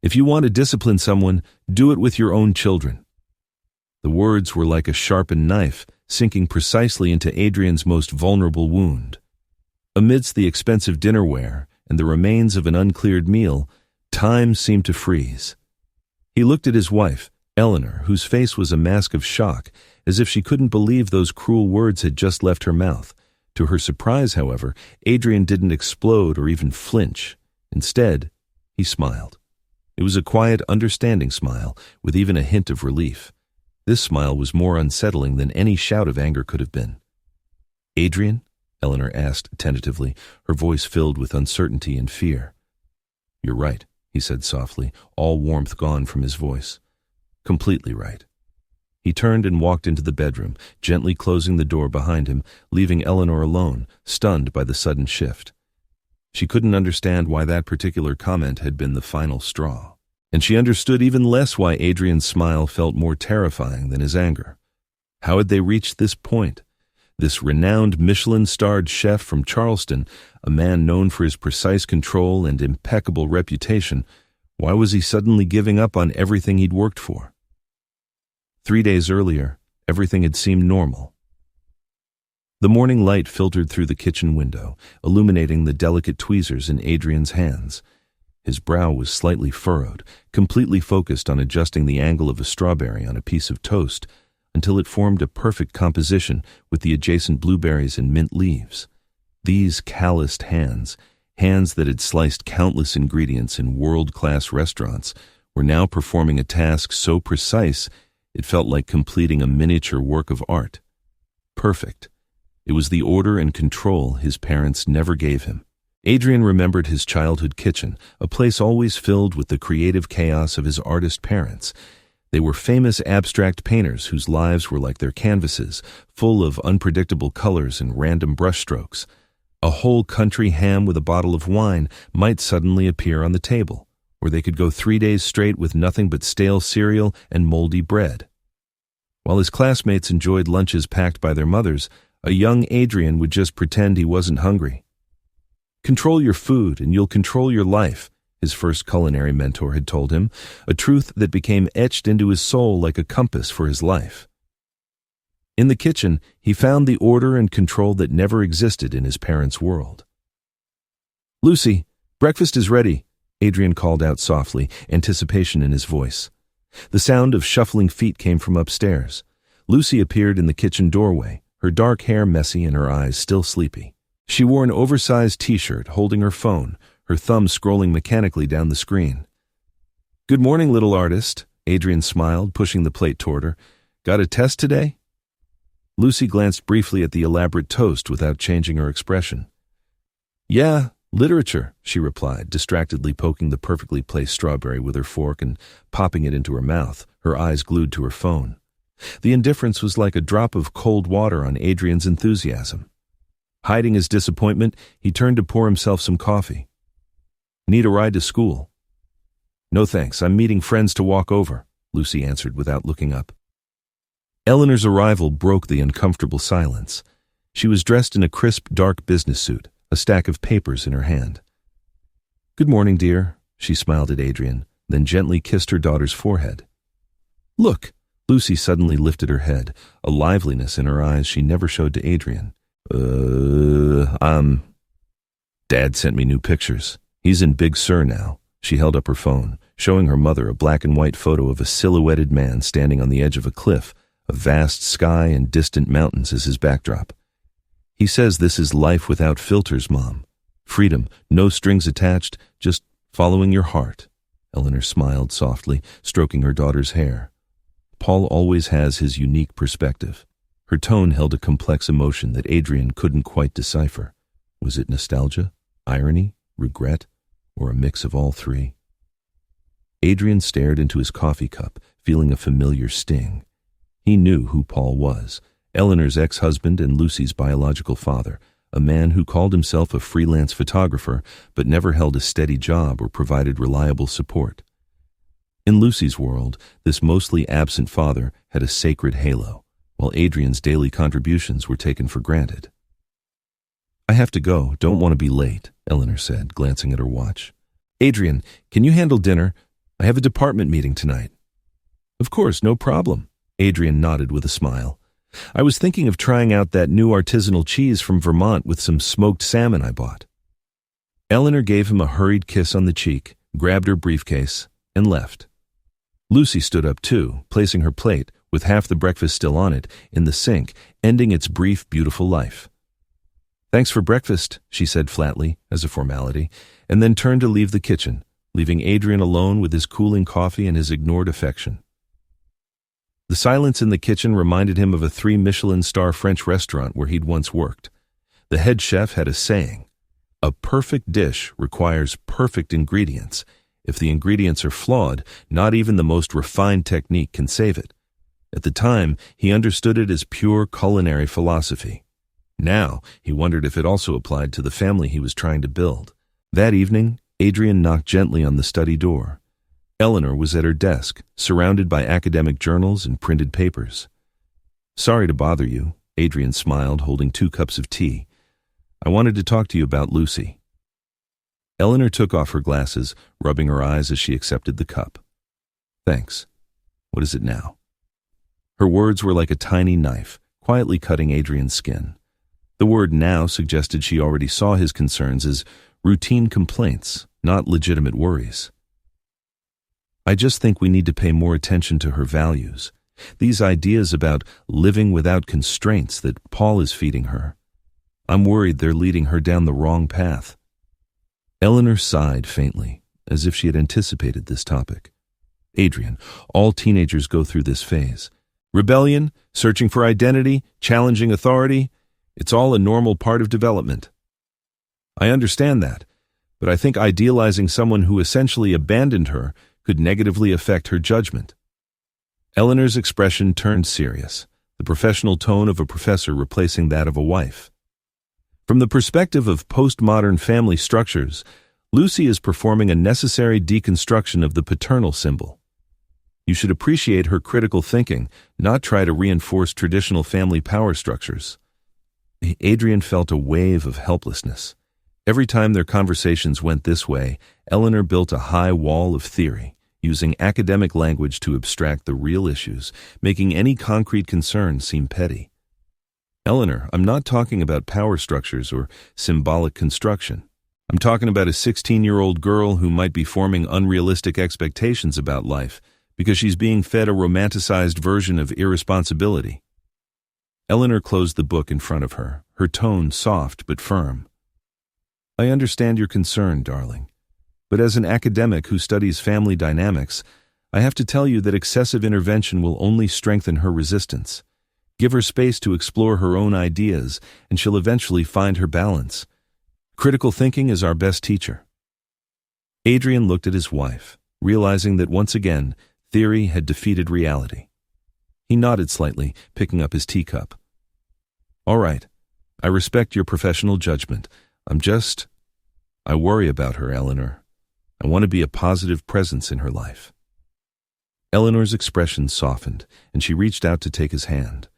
If you want to discipline someone, do it with your own children." The words were like a sharpened knife, sinking precisely into Adrian's most vulnerable wound. Amidst the expensive dinnerware and the remains of an uncleared meal, time seemed to freeze. He looked at his wife, Eleanor, whose face was a mask of shock, as if she couldn't believe those cruel words had just left her mouth. To her surprise, however, Adrian didn't explode or even flinch. Instead, he smiled. It was a quiet, understanding smile, with even a hint of relief. This smile was more unsettling than any shout of anger could have been. "Adrian?" Eleanor asked tentatively, her voice filled with uncertainty and fear. "You're right," he said softly, all warmth gone from his voice. "Completely right." He turned and walked into the bedroom, gently closing the door behind him, leaving Eleanor alone, stunned by the sudden shift. She couldn't understand why that particular comment had been the final straw. And she understood even less why Adrian's smile felt more terrifying than his anger. How had they reached this point? This renowned Michelin-starred chef from Charleston, a man known for his precise control and impeccable reputation, why was he suddenly giving up on everything he'd worked for? 3 days earlier, everything had seemed normal. The morning light filtered through the kitchen window, illuminating the delicate tweezers in Adrian's hands. His brow was slightly furrowed, completely focused on adjusting the angle of a strawberry on a piece of toast until it formed a perfect composition with the adjacent blueberries and mint leaves. These calloused hands, hands that had sliced countless ingredients in world-class restaurants, were now performing a task so precise it felt like completing a miniature work of art. Perfect. It was the order and control his parents never gave him. Adrian remembered his childhood kitchen, a place always filled with the creative chaos of his artist parents. They were famous abstract painters whose lives were like their canvases, full of unpredictable colors and random brushstrokes. A whole country ham with a bottle of wine might suddenly appear on the table, or they could go 3 days straight with nothing but stale cereal and moldy bread. While his classmates enjoyed lunches packed by their mothers, a young Adrian would just pretend he wasn't hungry. "Control your food and you'll control your life," his first culinary mentor had told him, a truth that became etched into his soul like a compass for his life. In the kitchen, he found the order and control that never existed in his parents' world. "Lucy, breakfast is ready," Adrian called out softly, anticipation in his voice. The sound of shuffling feet came from upstairs. Lucy appeared in the kitchen doorway, her dark hair messy and her eyes still sleepy. She wore an oversized t-shirt, holding her phone, her thumb scrolling mechanically down the screen. "Good morning, little artist," Adrian smiled, pushing the plate toward her. "Got a test today?" Lucy glanced briefly at the elaborate toast without changing her expression. "Yeah, literature," she replied, distractedly poking the perfectly placed strawberry with her fork and popping it into her mouth, her eyes glued to her phone. The indifference was like a drop of cold water on Adrian's enthusiasm. Hiding his disappointment, he turned to pour himself some coffee. "Need a ride to school?" "No thanks, I'm meeting friends to walk over," Lucy answered without looking up. Eleanor's arrival broke the uncomfortable silence. She was dressed in a crisp, dark business suit, a stack of papers in her hand. "Good morning, dear," she smiled at Adrian, then gently kissed her daughter's forehead. "Look," Lucy suddenly lifted her head, a liveliness in her eyes she never showed to Adrian. Dad sent me new pictures. He's in Big Sur now." She held up her phone, showing her mother a black and white photo of a silhouetted man standing on the edge of a cliff, a vast sky and distant mountains as his backdrop. "He says this is life without filters, Mom. Freedom, no strings attached, just following your heart." Eleanor smiled softly, stroking her daughter's hair. Paul always has his unique perspective. Her tone held a complex emotion that Adrian couldn't quite decipher. Was it nostalgia, irony, regret, or a mix of all three? Adrian stared into his coffee cup, feeling a familiar sting. He knew who Paul was, Eleanor's ex-husband and Lucy's biological father, a man who called himself a freelance photographer but never held a steady job or provided reliable support. In Lucy's world, this mostly absent father had a sacred halo, while Adrian's daily contributions were taken for granted. "I have to go, don't want to be late," Eleanor said, glancing at her watch. "Adrian, can you handle dinner? I have a department meeting tonight. Of course, no problem. Adrian nodded with a smile. I was thinking of trying out that new artisanal cheese from Vermont with some smoked salmon I bought. Eleanor gave him a hurried kiss on the cheek, grabbed her briefcase, and left. Lucy stood up too, placing her plate, with half the breakfast still on it, in the sink, ending its brief, beautiful life. Thanks for breakfast, she said flatly, as a formality, and then turned to leave the kitchen, leaving Adrian alone with his cooling coffee and his ignored affection. The silence in the kitchen reminded him of a 3-Michelin-star French restaurant where he'd once worked. The head chef had a saying, "A perfect dish requires perfect ingredients. If the ingredients are flawed, not even the most refined technique can save it." At the time, he understood it as pure culinary philosophy. Now, he wondered if it also applied to the family he was trying to build. That evening, Adrian knocked gently on the study door. Eleanor was at her desk, surrounded by academic journals and printed papers. "Sorry to bother you," Adrian smiled, holding 2 cups of tea. "I wanted to talk to you about Lucy." Eleanor took off her glasses, rubbing her eyes as she accepted the cup. "Thanks. What is it now?" Her words were like a tiny knife, quietly cutting Adrian's skin. The word "now" suggested she already saw his concerns as routine complaints, not legitimate worries. "I just think we need to pay more attention to her values. These ideas about living without constraints that Paul is feeding her. I'm worried they're leading her down the wrong path." Eleanor sighed faintly, as if she had anticipated this topic. "Adrian, all teenagers go through this phase. Rebellion, searching for identity, challenging authority, it's all a normal part of development. I understand that, but I think idealizing someone who essentially abandoned her could negatively affect her judgment." Eleanor's expression turned serious, the professional tone of a professor replacing that of a wife. "From the perspective of postmodern family structures, Lucy is performing a necessary deconstruction of the paternal symbol. You should appreciate her critical thinking, not try to reinforce traditional family power structures." Adrian felt a wave of helplessness. Every time their conversations went this way, Eleanor built a high wall of theory, using academic language to abstract the real issues, making any concrete concern seem petty. "Eleanor, I'm not talking about power structures or symbolic construction. I'm talking about a 16-year-old girl who might be forming unrealistic expectations about life because she's being fed a romanticized version of irresponsibility." Eleanor closed the book in front of her, her tone soft but firm. "I understand your concern, darling. But as an academic who studies family dynamics, I have to tell you that excessive intervention will only strengthen her resistance. Give her space to explore her own ideas, and she'll eventually find her balance. Critical thinking is our best teacher." Adrian looked at his wife, realizing that once again, theory had defeated reality. He nodded slightly, picking up his teacup. "All right. I respect your professional judgment. I worry about her, Eleanor. I want to be a positive presence in her life." Eleanor's expression softened, and she reached out to take his hand,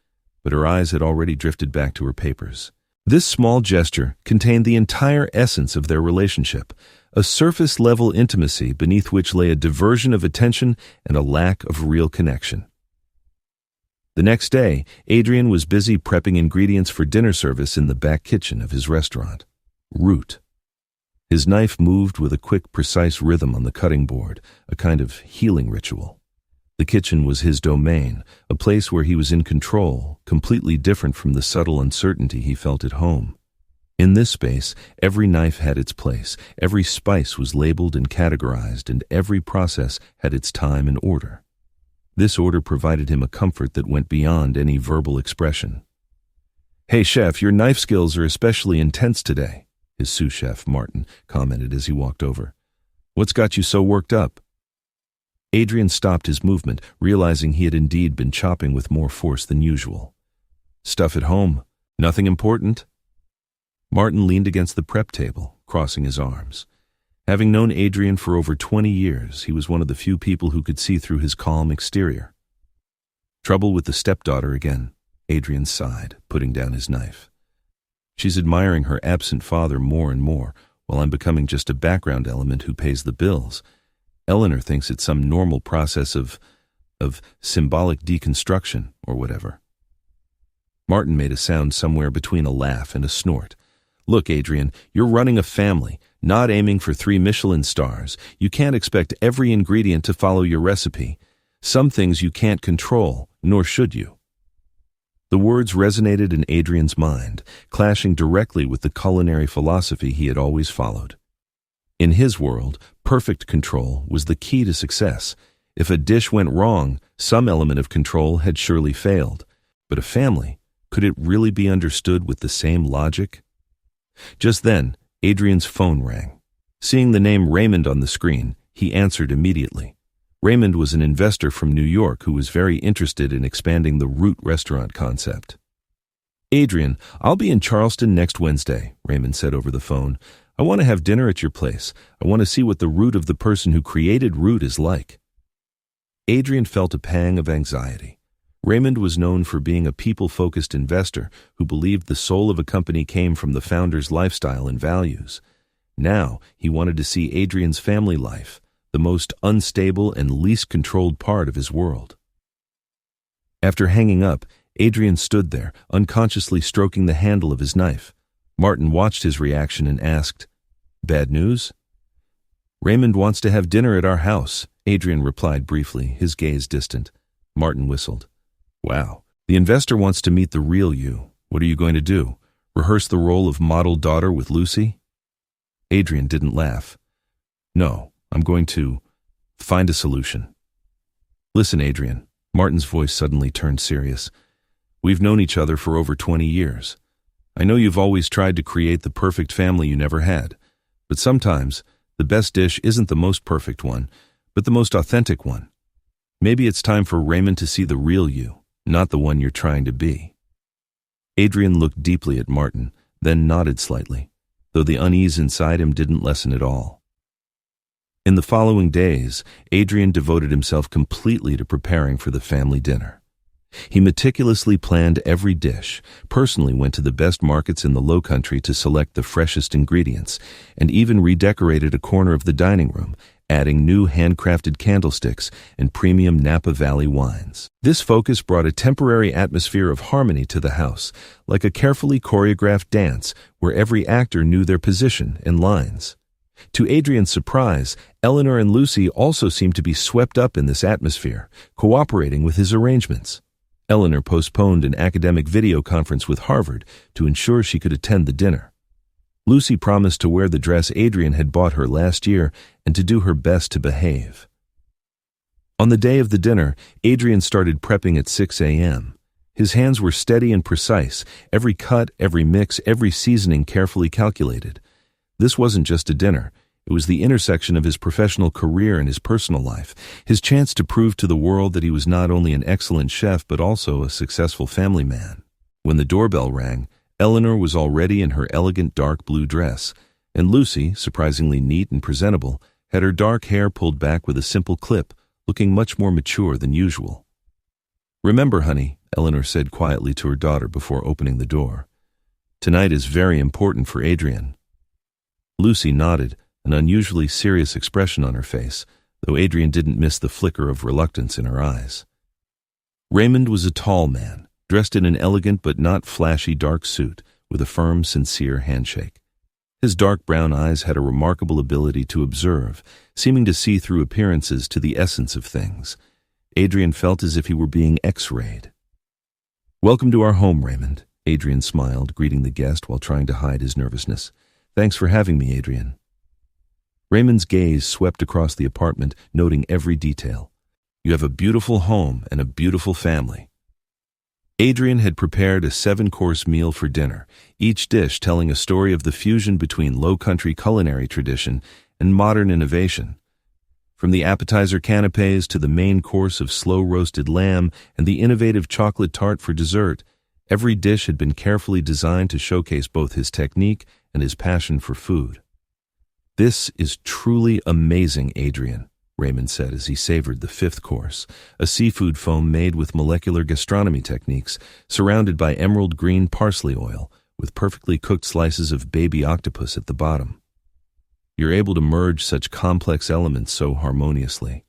but her eyes had already drifted back to her papers. This small gesture contained the entire essence of their relationship, a surface-level intimacy beneath which lay a diversion of attention and a lack of real connection. The next day, Adrian was busy prepping ingredients for dinner service in the back kitchen of his restaurant. Root. His knife moved with a quick, precise rhythm on the cutting board, a kind of healing ritual. The kitchen was his domain, a place where he was in control, completely different from the subtle uncertainty he felt at home. In this space, every knife had its place, every spice was labeled and categorized, and every process had its time and order. This order provided him a comfort that went beyond any verbal expression. "Hey, chef, your knife skills are especially intense today," his sous chef, Martin, commented as he walked over. "What's got you so worked up?" Adrian stopped his movement, realizing he had indeed been chopping with more force than usual. "Stuff at home. Nothing important?" Martin leaned against the prep table, crossing his arms. Having known Adrian for over 20 years, he was one of the few people who could see through his calm exterior. "Trouble with the stepdaughter again," Adrian sighed, putting down his knife. "She's admiring her absent father more and more, while I'm becoming just a background element who pays the bills. Eleanor thinks it's some normal process of symbolic deconstruction or whatever. Martin made a sound somewhere between a laugh and a snort. Look, Adrian, you're running a family, not aiming for 3 Michelin stars. You can't expect every ingredient to follow your recipe. Some things you can't control, nor should you. The words resonated in Adrian's mind, clashing directly with the culinary philosophy he had always followed. In his world, perfect control was the key to success. If a dish went wrong, some element of control had surely failed. But a family, could it really be understood with the same logic? Just then, Adrian's phone rang. Seeing the name Raymond on the screen, he answered immediately. Raymond was an investor from New York who was very interested in expanding the Root restaurant concept. Adrian, I'll be in Charleston next Wednesday, Raymond said over the phone. I want to have dinner at your place. I want to see what the root of the person who created Root is like. Adrian felt a pang of anxiety. Raymond was known for being a people-focused investor who believed the soul of a company came from the founder's lifestyle and values. Now, he wanted to see Adrian's family life, the most unstable and least controlled part of his world. After hanging up, Adrian stood there, unconsciously stroking the handle of his knife. Martin watched his reaction and asked, "Bad news?" "Raymond wants to have dinner at our house," Adrian replied briefly, his gaze distant. Martin whistled. "Wow. The investor wants to meet the real you. What are you going to do? Rehearse the role of model daughter with Lucy?" Adrian didn't laugh. "No, I'm going to find a solution." "Listen, Adrian," Martin's voice suddenly turned serious. "We've known each other for over 20 years. I know you've always tried to create the perfect family you never had, but sometimes the best dish isn't the most perfect one, but the most authentic one. Maybe it's time for Raymond to see the real you, not the one you're trying to be." Adrian looked deeply at Martin, then nodded slightly, though the unease inside him didn't lessen at all. In the following days, Adrian devoted himself completely to preparing for the family dinner. He meticulously planned every dish, personally went to the best markets in the Low Country to select the freshest ingredients, and even redecorated a corner of the dining room, adding new handcrafted candlesticks and premium Napa Valley wines. This focus brought a temporary atmosphere of harmony to the house, like a carefully choreographed dance where every actor knew their position and lines. To Adrian's surprise, Eleanor and Lucy also seemed to be swept up in this atmosphere, cooperating with his arrangements. Eleanor postponed an academic video conference with Harvard to ensure she could attend the dinner. Lucy promised to wear the dress Adrian had bought her last year and to do her best to behave. On the day of the dinner, Adrian started prepping at 6 a.m. His hands were steady and precise, every cut, every mix, every seasoning carefully calculated. This wasn't just a dinner. It was the intersection of his professional career and his personal life, his chance to prove to the world that he was not only an excellent chef but also a successful family man. When the doorbell rang, Eleanor was already in her elegant dark blue dress, and Lucy, surprisingly neat and presentable, had her dark hair pulled back with a simple clip, looking much more mature than usual. "Remember, honey," Eleanor said quietly to her daughter before opening the door, "tonight is very important for Adrian." Lucy nodded, an unusually serious expression on her face, though Adrian didn't miss the flicker of reluctance in her eyes. Raymond was a tall man, dressed in an elegant but not flashy dark suit, with a firm, sincere handshake. His dark brown eyes had a remarkable ability to observe, seeming to see through appearances to the essence of things. Adrian felt as if he were being X-rayed. "Welcome to our home, Raymond," Adrian smiled, greeting the guest while trying to hide his nervousness. "Thanks for having me, Adrian." Raymond's gaze swept across the apartment, noting every detail. "You have a beautiful home and a beautiful family." Adrian had prepared a 7-course meal for dinner, each dish telling a story of the fusion between low-country culinary tradition and modern innovation. From the appetizer canapés to the main course of slow-roasted lamb and the innovative chocolate tart for dessert, every dish had been carefully designed to showcase both his technique and his passion for food. "This is truly amazing, Adrian," Raymond said as he savored the 5th course, a seafood foam made with molecular gastronomy techniques, surrounded by emerald green parsley oil, with perfectly cooked slices of baby octopus at the bottom. You're able to merge such complex elements so harmoniously."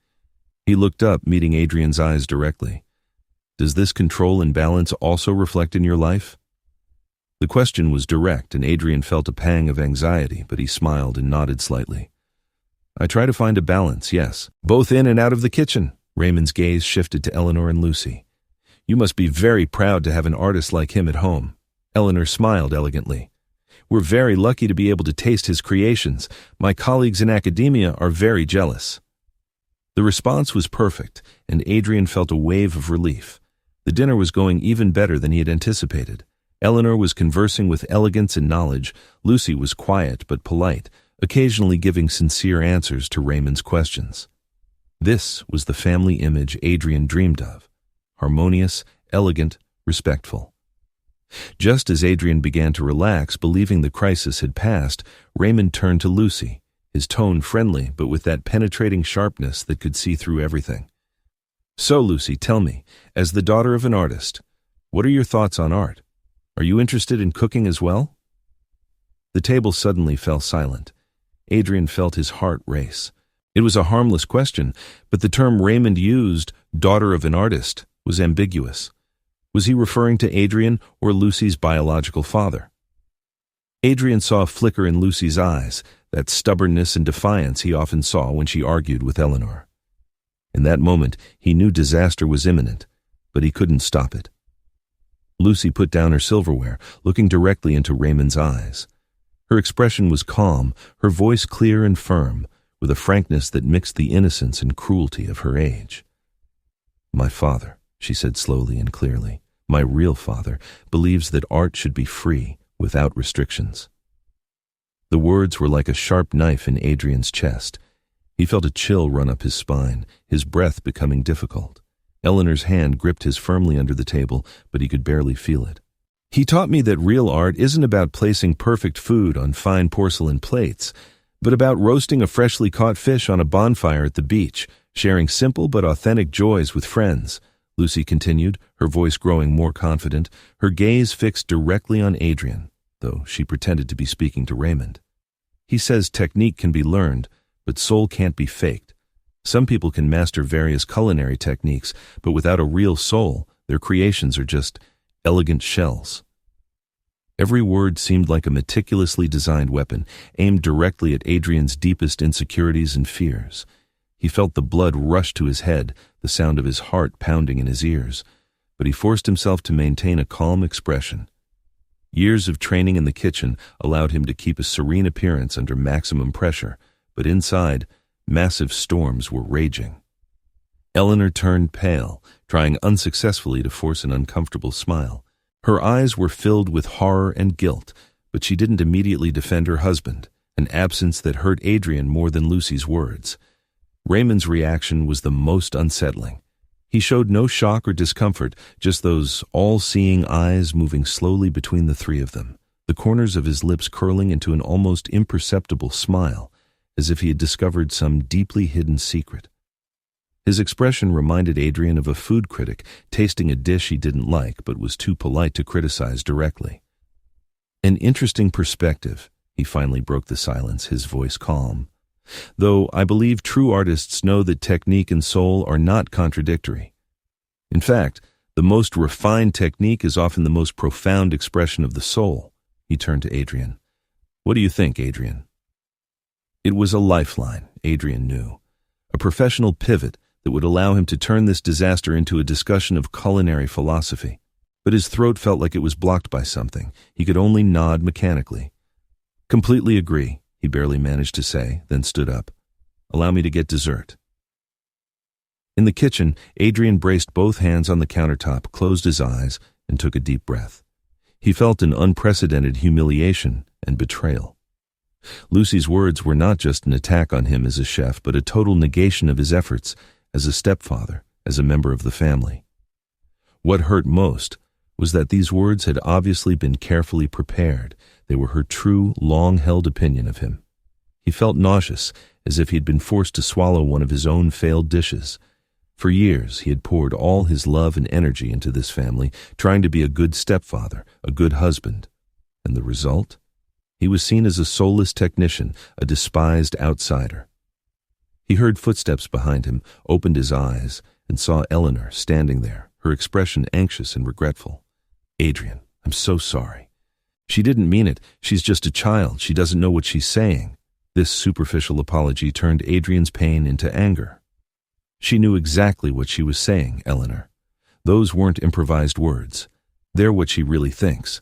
He looked up, meeting Adrian's eyes directly. "Does this control and balance also reflect in your life?" The question was direct, and Adrian felt a pang of anxiety, but he smiled and nodded slightly. "I try to find a balance, yes. Both in and out of the kitchen." Raymond's gaze shifted to Eleanor and Lucy. "You must be very proud to have an artist like him at home." Eleanor smiled elegantly. "We're very lucky to be able to taste his creations. My colleagues in academia are very jealous." The response was perfect, and Adrian felt a wave of relief. The dinner was going even better than he had anticipated. Eleanor was conversing with elegance and knowledge. Lucy was quiet but polite, occasionally giving sincere answers to Raymond's questions. This was the family image Adrian dreamed of: harmonious, elegant, respectful. Just as Adrian began to relax, believing the crisis had passed, Raymond turned to Lucy, his tone friendly but with that penetrating sharpness that could see through everything. "So, Lucy, tell me, as the daughter of an artist, what are your thoughts on art? Are you interested in cooking as well?" The table suddenly fell silent. Adrian felt his heart race. It was a harmless question, but the term Raymond used, daughter of an artist, was ambiguous. Was he referring to Adrian or Lucy's biological father? Adrian saw a flicker in Lucy's eyes, that stubbornness and defiance he often saw when she argued with Eleanor. In that moment, he knew disaster was imminent, but he couldn't stop it. Lucy put down her silverware, looking directly into Raymond's eyes. Her expression was calm, her voice clear and firm, with a frankness that mixed the innocence and cruelty of her age. "My father," she said slowly and clearly, "my real father, believes that art should be free, without restrictions." The words were like a sharp knife in Adrian's chest. He felt a chill run up his spine, his breath becoming difficult. Eleanor's hand gripped his firmly under the table, but he could barely feel it. "He taught me that real art isn't about placing perfect food on fine porcelain plates, but about roasting a freshly caught fish on a bonfire at the beach, sharing simple but authentic joys with friends," Lucy continued, her voice growing more confident, her gaze fixed directly on Adrian, though she pretended to be speaking to Raymond. "He says technique can be learned, but soul can't be faked. Some people can master various culinary techniques, but without a real soul, their creations are just elegant shells." Every word seemed like a meticulously designed weapon, aimed directly at Adrian's deepest insecurities and fears. He felt the blood rush to his head, the sound of his heart pounding in his ears, but he forced himself to maintain a calm expression. Years of training in the kitchen allowed him to keep a serene appearance under maximum pressure, but inside, massive storms were raging. Eleanor turned pale, trying unsuccessfully to force an uncomfortable smile. Her eyes were filled with horror and guilt, but she didn't immediately defend her husband, an absence that hurt Adrian more than Lucy's words. Raymond's reaction was the most unsettling. He showed no shock or discomfort, just those all-seeing eyes moving slowly between the three of them, the corners of his lips curling into an almost imperceptible smile, as if he had discovered some deeply hidden secret. His expression reminded Adrian of a food critic tasting a dish he didn't like but was too polite to criticize directly. "An interesting perspective," he finally broke the silence, his voice calm. "Though I believe true artists know that technique and soul are not contradictory. In fact, the most refined technique is often the most profound expression of the soul." He turned to Adrian. "What do you think, Adrian?" It was a lifeline, Adrian knew, a professional pivot that would allow him to turn this disaster into a discussion of culinary philosophy. But his throat felt like it was blocked by something. He could only nod mechanically. "Completely agree," he barely managed to say, then stood up. "Allow me to get dessert." In the kitchen, Adrian braced both hands on the countertop, closed his eyes, and took a deep breath. He felt an unprecedented humiliation and betrayal. Lucy's words were not just an attack on him as a chef, but a total negation of his efforts as a stepfather, as a member of the family. What hurt most was that these words had obviously been carefully prepared. They were her true, long-held opinion of him. He felt nauseous, as if he had been forced to swallow one of his own failed dishes. For years, he had poured all his love and energy into this family, trying to be a good stepfather, a good husband. And the result? He was seen as a soulless technician, a despised outsider. He heard footsteps behind him, opened his eyes, and saw Eleanor standing there, her expression anxious and regretful. "Adrian, I'm so sorry. She didn't mean it. She's just a child. She doesn't know what she's saying." This superficial apology turned Adrian's pain into anger. She knew exactly what she was saying, Eleanor. Those weren't improvised words. They're what she really thinks.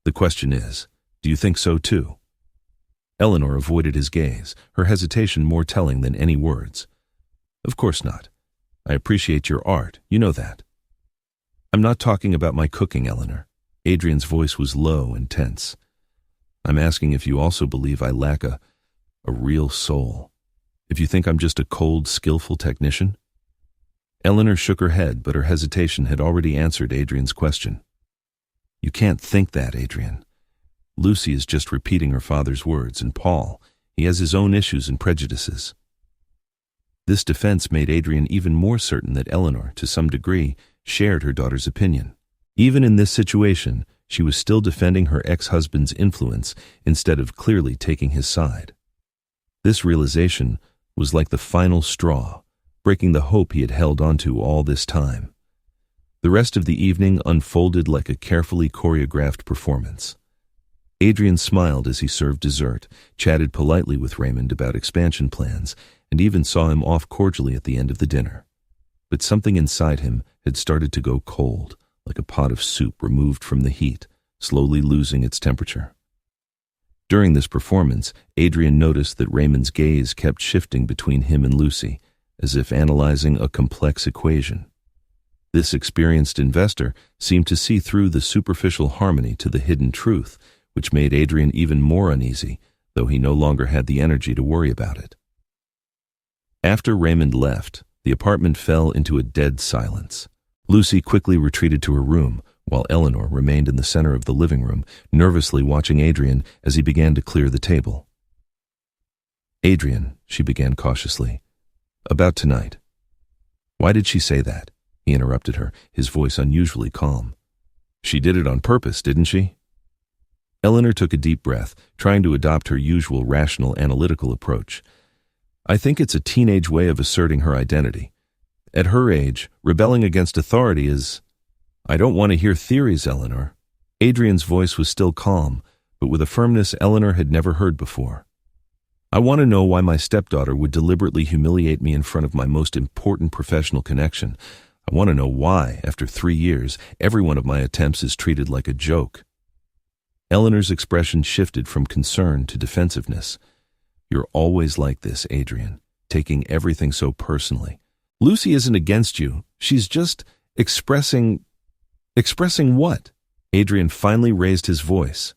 The question is, do you think so too? Eleanor avoided his gaze, her hesitation more telling than any words. "Of course not. I appreciate your art, you know that." "I'm not talking about my cooking, Eleanor." Adrian's voice was low and tense. "I'm asking if you also believe I lack a real soul. If you think I'm just a cold, skillful technician?" Eleanor shook her head, but her hesitation had already answered Adrian's question. "You can't think that, Adrian. Lucy is just repeating her father's words, and Paul, he has his own issues and prejudices." This defense made Adrian even more certain that Eleanor, to some degree, shared her daughter's opinion. Even in this situation, she was still defending her ex-husband's influence instead of clearly taking his side. This realization was like the final straw, breaking the hope he had held onto all this time. The rest of the evening unfolded like a carefully choreographed performance. Adrian smiled as he served dessert, chatted politely with Raymond about expansion plans, and even saw him off cordially at the end of the dinner. But something inside him had started to go cold, like a pot of soup removed from the heat, slowly losing its temperature. During this performance, Adrian noticed that Raymond's gaze kept shifting between him and Lucy, as if analyzing a complex equation. This experienced investor seemed to see through the superficial harmony to the hidden truth, which made Adrian even more uneasy, though he no longer had the energy to worry about it. After Raymond left, the apartment fell into a dead silence. Lucy quickly retreated to her room, while Eleanor remained in the center of the living room, nervously watching Adrian as he began to clear the table. "Adrian," she began cautiously, "about tonight." "Why did she say that?" He interrupted her, his voice unusually calm. "She did it on purpose, didn't she?" Eleanor took a deep breath, trying to adopt her usual rational, analytical approach. "I think it's a teenage way of asserting her identity. At her age, rebelling against authority is—" "I don't want to hear theories, Eleanor." Adrian's voice was still calm, but with a firmness Eleanor had never heard before. "I want to know why my stepdaughter would deliberately humiliate me in front of my most important professional connection. I want to know why, after 3 years, every one of my attempts is treated like a joke." Eleanor's expression shifted from concern to defensiveness. "You're always like this, Adrian, taking everything so personally. Lucy isn't against you. She's just expressing—" "Expressing what?" Adrian finally raised his voice.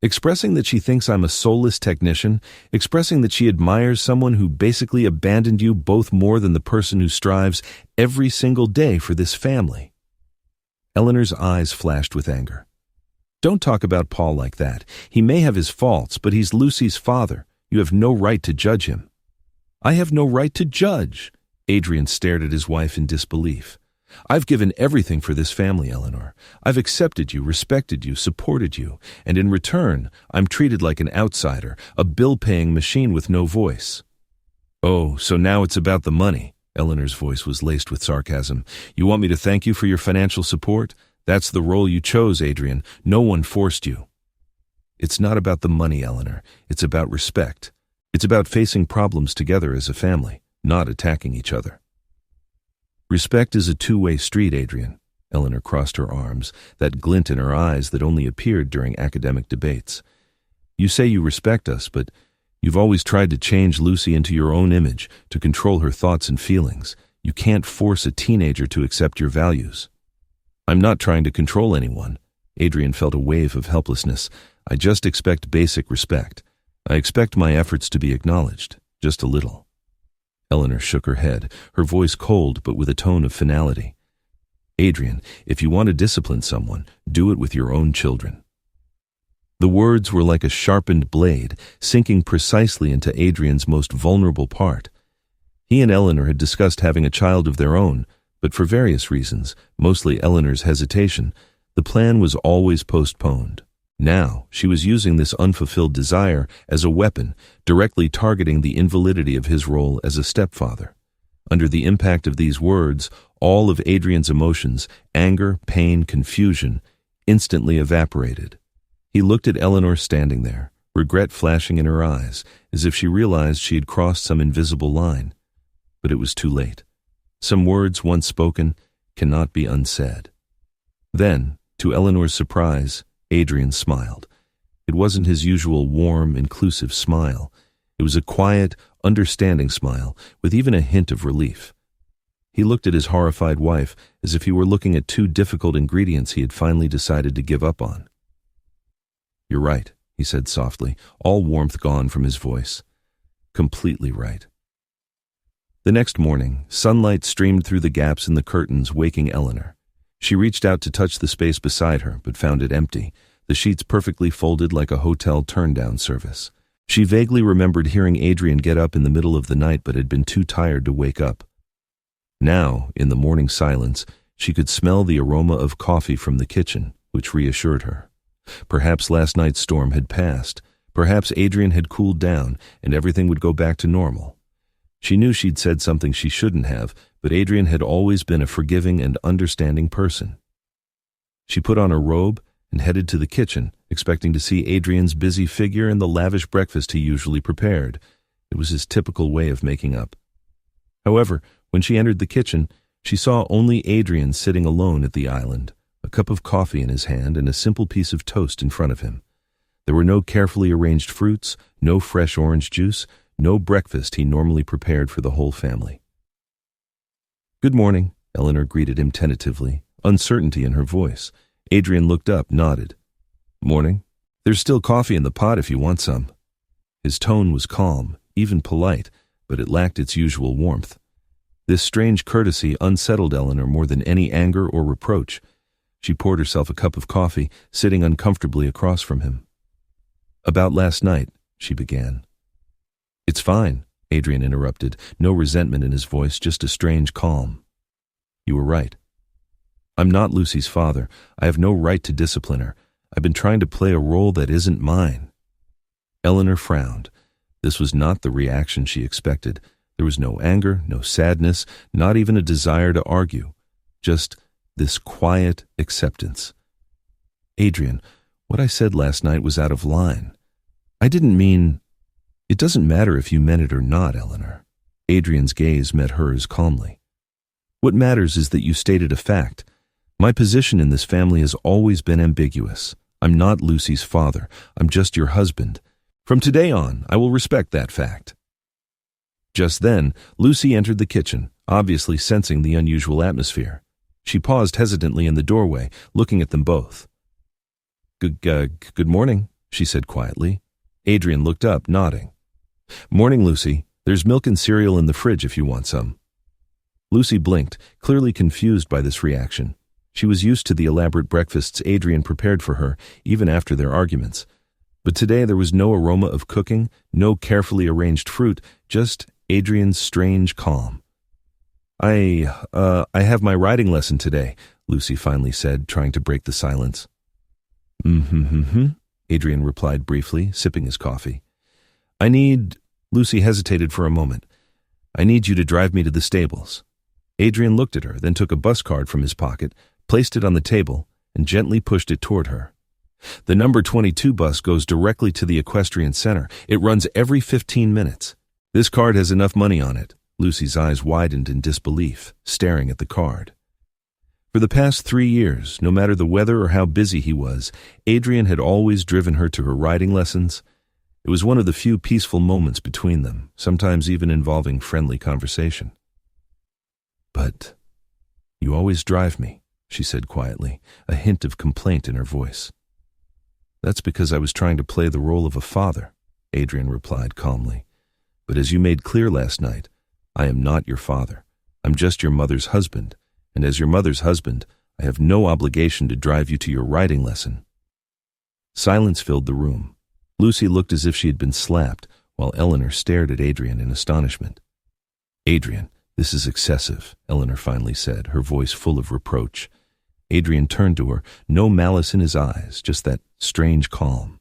"Expressing that she thinks I'm a soulless technician, expressing that she admires someone who basically abandoned you both more than the person who strives every single day for this family." Eleanor's eyes flashed with anger. "Don't talk about Paul like that. He may have his faults, but he's Lucy's father. You have no right to judge him." "I have no right to judge." Adrian stared at his wife in disbelief. "I've given everything for this family, Eleanor. I've accepted you, respected you, supported you, and in return, I'm treated like an outsider, a bill-paying machine with no voice." "Oh, so now it's about the money." Eleanor's voice was laced with sarcasm. "You want me to thank you for your financial support? That's the role you chose, Adrian. No one forced you." "It's not about the money, Eleanor. It's about respect. It's about facing problems together as a family, not attacking each other." "Respect is a two-way street, Adrian." Eleanor crossed her arms, that glint in her eyes that only appeared during academic debates. "You say you respect us, but you've always tried to change Lucy into your own image, to control her thoughts and feelings. You can't force a teenager to accept your values." "I'm not trying to control anyone." Adrian felt a wave of helplessness. "I just expect basic respect. I expect my efforts to be acknowledged, just a little." Eleanor shook her head, her voice cold but with a tone of finality. "Adrian, if you want to discipline someone, do it with your own children." The words were like a sharpened blade, sinking precisely into Adrian's most vulnerable part. He and Eleanor had discussed having a child of their own, but for various reasons, mostly Eleanor's hesitation, the plan was always postponed. Now, she was using this unfulfilled desire as a weapon, directly targeting the invalidity of his role as a stepfather. Under the impact of these words, all of Adrian's emotions, anger, pain, confusion, instantly evaporated. He looked at Eleanor standing there, regret flashing in her eyes, as if she realized she had crossed some invisible line. But it was too late. Some words once spoken cannot be unsaid. Then, to Eleanor's surprise, Adrian smiled. It wasn't his usual warm, inclusive smile. It was a quiet, understanding smile, with even a hint of relief. He looked at his horrified wife as if he were looking at two difficult ingredients he had finally decided to give up on. "You're right," he said softly, all warmth gone from his voice. "Completely right." The next morning, sunlight streamed through the gaps in the curtains, waking Eleanor. She reached out to touch the space beside her, but found it empty, the sheets perfectly folded like a hotel turn-down service. She vaguely remembered hearing Adrian get up in the middle of the night but had been too tired to wake up. Now, in the morning silence, she could smell the aroma of coffee from the kitchen, which reassured her. Perhaps last night's storm had passed. Perhaps Adrian had cooled down and everything would go back to normal. She knew she'd said something she shouldn't have, but Adrian had always been a forgiving and understanding person. She put on her robe and headed to the kitchen, expecting to see Adrian's busy figure and the lavish breakfast he usually prepared. It was his typical way of making up. However, when she entered the kitchen, she saw only Adrian sitting alone at the island, a cup of coffee in his hand and a simple piece of toast in front of him. There were no carefully arranged fruits, no fresh orange juice, no breakfast he normally prepared for the whole family. "Good morning," Eleanor greeted him tentatively, uncertainty in her voice. Adrian looked up, nodded. "Morning. There's still coffee in the pot if you want some." His tone was calm, even polite, but it lacked its usual warmth. This strange courtesy unsettled Eleanor more than any anger or reproach. She poured herself a cup of coffee, sitting uncomfortably across from him. "About last night," she began. "It's fine," Adrian interrupted, no resentment in his voice, just a strange calm. "You were right. I'm not Lucy's father. I have no right to discipline her. I've been trying to play a role that isn't mine." Eleanor frowned. This was not the reaction she expected. There was no anger, no sadness, not even a desire to argue. Just this quiet acceptance. "Adrian, what I said last night was out of line. I didn't mean—" "It doesn't matter if you meant it or not, Eleanor." Adrian's gaze met hers calmly. "What matters is that you stated a fact. My position in this family has always been ambiguous. I'm not Lucy's father. I'm just your husband. From today on, I will respect that fact." Just then, Lucy entered the kitchen, obviously sensing the unusual atmosphere. She paused hesitantly in the doorway, looking at them both. Good morning," she said quietly. Adrian looked up, nodding. "Morning, Lucy. There's milk and cereal in the fridge if you want some." Lucy blinked, clearly confused by this reaction. She was used to the elaborate breakfasts Adrian prepared for her, even after their arguments. But today there was no aroma of cooking, no carefully arranged fruit, just Adrian's strange calm. I have my riding lesson today," Lucy finally said, trying to break the silence. Adrian replied briefly, sipping his coffee. Lucy hesitated for a moment. "I need you to drive me to the stables." Adrian looked at her, then took a bus card from his pocket, placed it on the table, and gently pushed it toward her. "The number 22 bus goes directly to the equestrian center. It runs every 15 minutes. This card has enough money on it." Lucy's eyes widened in disbelief, staring at the card. For the past 3 years, no matter the weather or how busy he was, Adrian had always driven her to her riding lessons. It was one of the few peaceful moments between them, sometimes even involving friendly conversation. "But you always drive me," she said quietly, a hint of complaint in her voice. "That's because I was trying to play the role of a father," Adrian replied calmly. "But as you made clear last night, I am not your father. I'm just your mother's husband, and as your mother's husband, I have no obligation to drive you to your riding lesson." Silence filled the room. Lucy looked as if she had been slapped, while Eleanor stared at Adrian in astonishment. "Adrian, this is excessive," Eleanor finally said, her voice full of reproach. Adrian turned to her, no malice in his eyes, just that strange calm.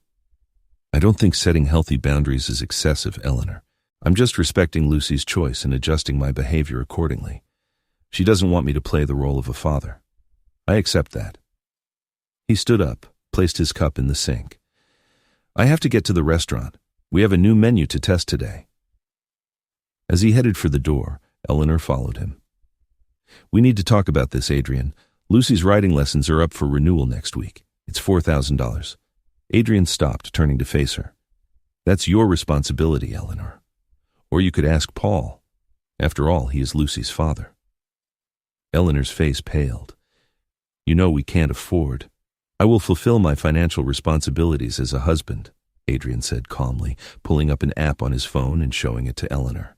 I don't think setting healthy boundaries is excessive, Eleanor. I'm just respecting Lucy's choice and adjusting my behavior accordingly. She doesn't want me to play the role of a father. I accept that. He stood up, placed his cup in the sink. I have to get to the restaurant. We have a new menu to test today. As he headed for the door, Eleanor followed him. We need to talk about this, Adrian. Lucy's writing lessons are up for renewal next week. It's $4,000. Adrian stopped, turning to face her. That's your responsibility, Eleanor. Or you could ask Paul. After all, he is Lucy's father. Eleanor's face paled. You know we can't afford. I will fulfill my financial responsibilities as a husband, Adrian said calmly, pulling up an app on his phone and showing it to Eleanor.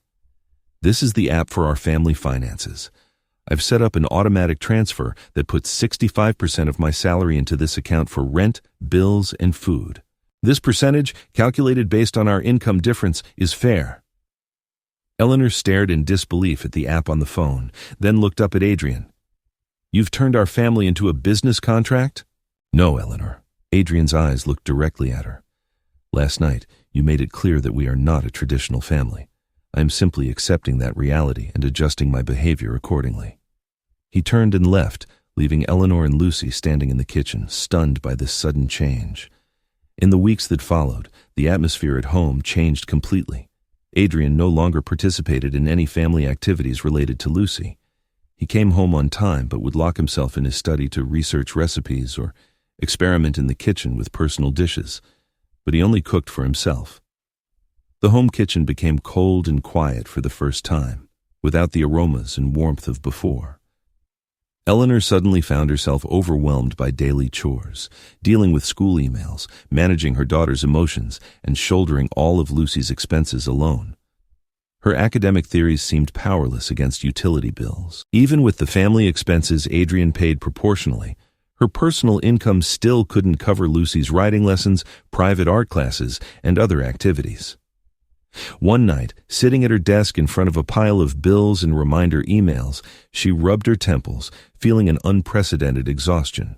This is the app for our family finances. I've set up an automatic transfer that puts 65% of my salary into this account for rent, bills, and food. This percentage, calculated based on our income difference, is fair. Eleanor stared in disbelief at the app on the phone, then looked up at Adrian. You've turned our family into a business contract? No, Eleanor. Adrian's eyes looked directly at her. Last night, you made it clear that we are not a traditional family. I am simply accepting that reality and adjusting my behavior accordingly. He turned and left, leaving Eleanor and Lucy standing in the kitchen, stunned by this sudden change. In the weeks that followed, the atmosphere at home changed completely. Adrian no longer participated in any family activities related to Lucy. He came home on time but would lock himself in his study to research recipes or experiment in the kitchen with personal dishes, but he only cooked for himself. The home kitchen became cold and quiet for the first time, without the aromas and warmth of before. Eleanor suddenly found herself overwhelmed by daily chores, dealing with school emails, managing her daughter's emotions, and shouldering all of Lucy's expenses alone. Her academic theories seemed powerless against utility bills. Even with the family expenses Adrian paid proportionally, her personal income still couldn't cover Lucy's writing lessons, private art classes, and other activities. One night, sitting at her desk in front of a pile of bills and reminder emails, she rubbed her temples, feeling an unprecedented exhaustion.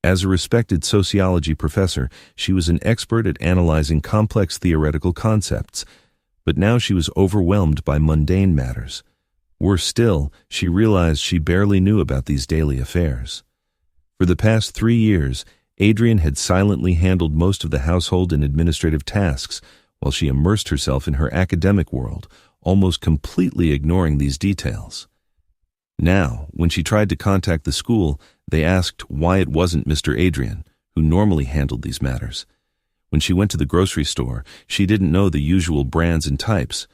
As a respected sociology professor, she was an expert at analyzing complex theoretical concepts, but now she was overwhelmed by mundane matters. Worse still, she realized she barely knew about these daily affairs. For the past 3 years, Adrian had silently handled most of the household and administrative tasks, while she immersed herself in her academic world, almost completely ignoring these details. Now, when she tried to contact the school, they asked why it wasn't Mr. Adrian, who normally handled these matters. When she went to the grocery store, she didn't know the usual brands and types.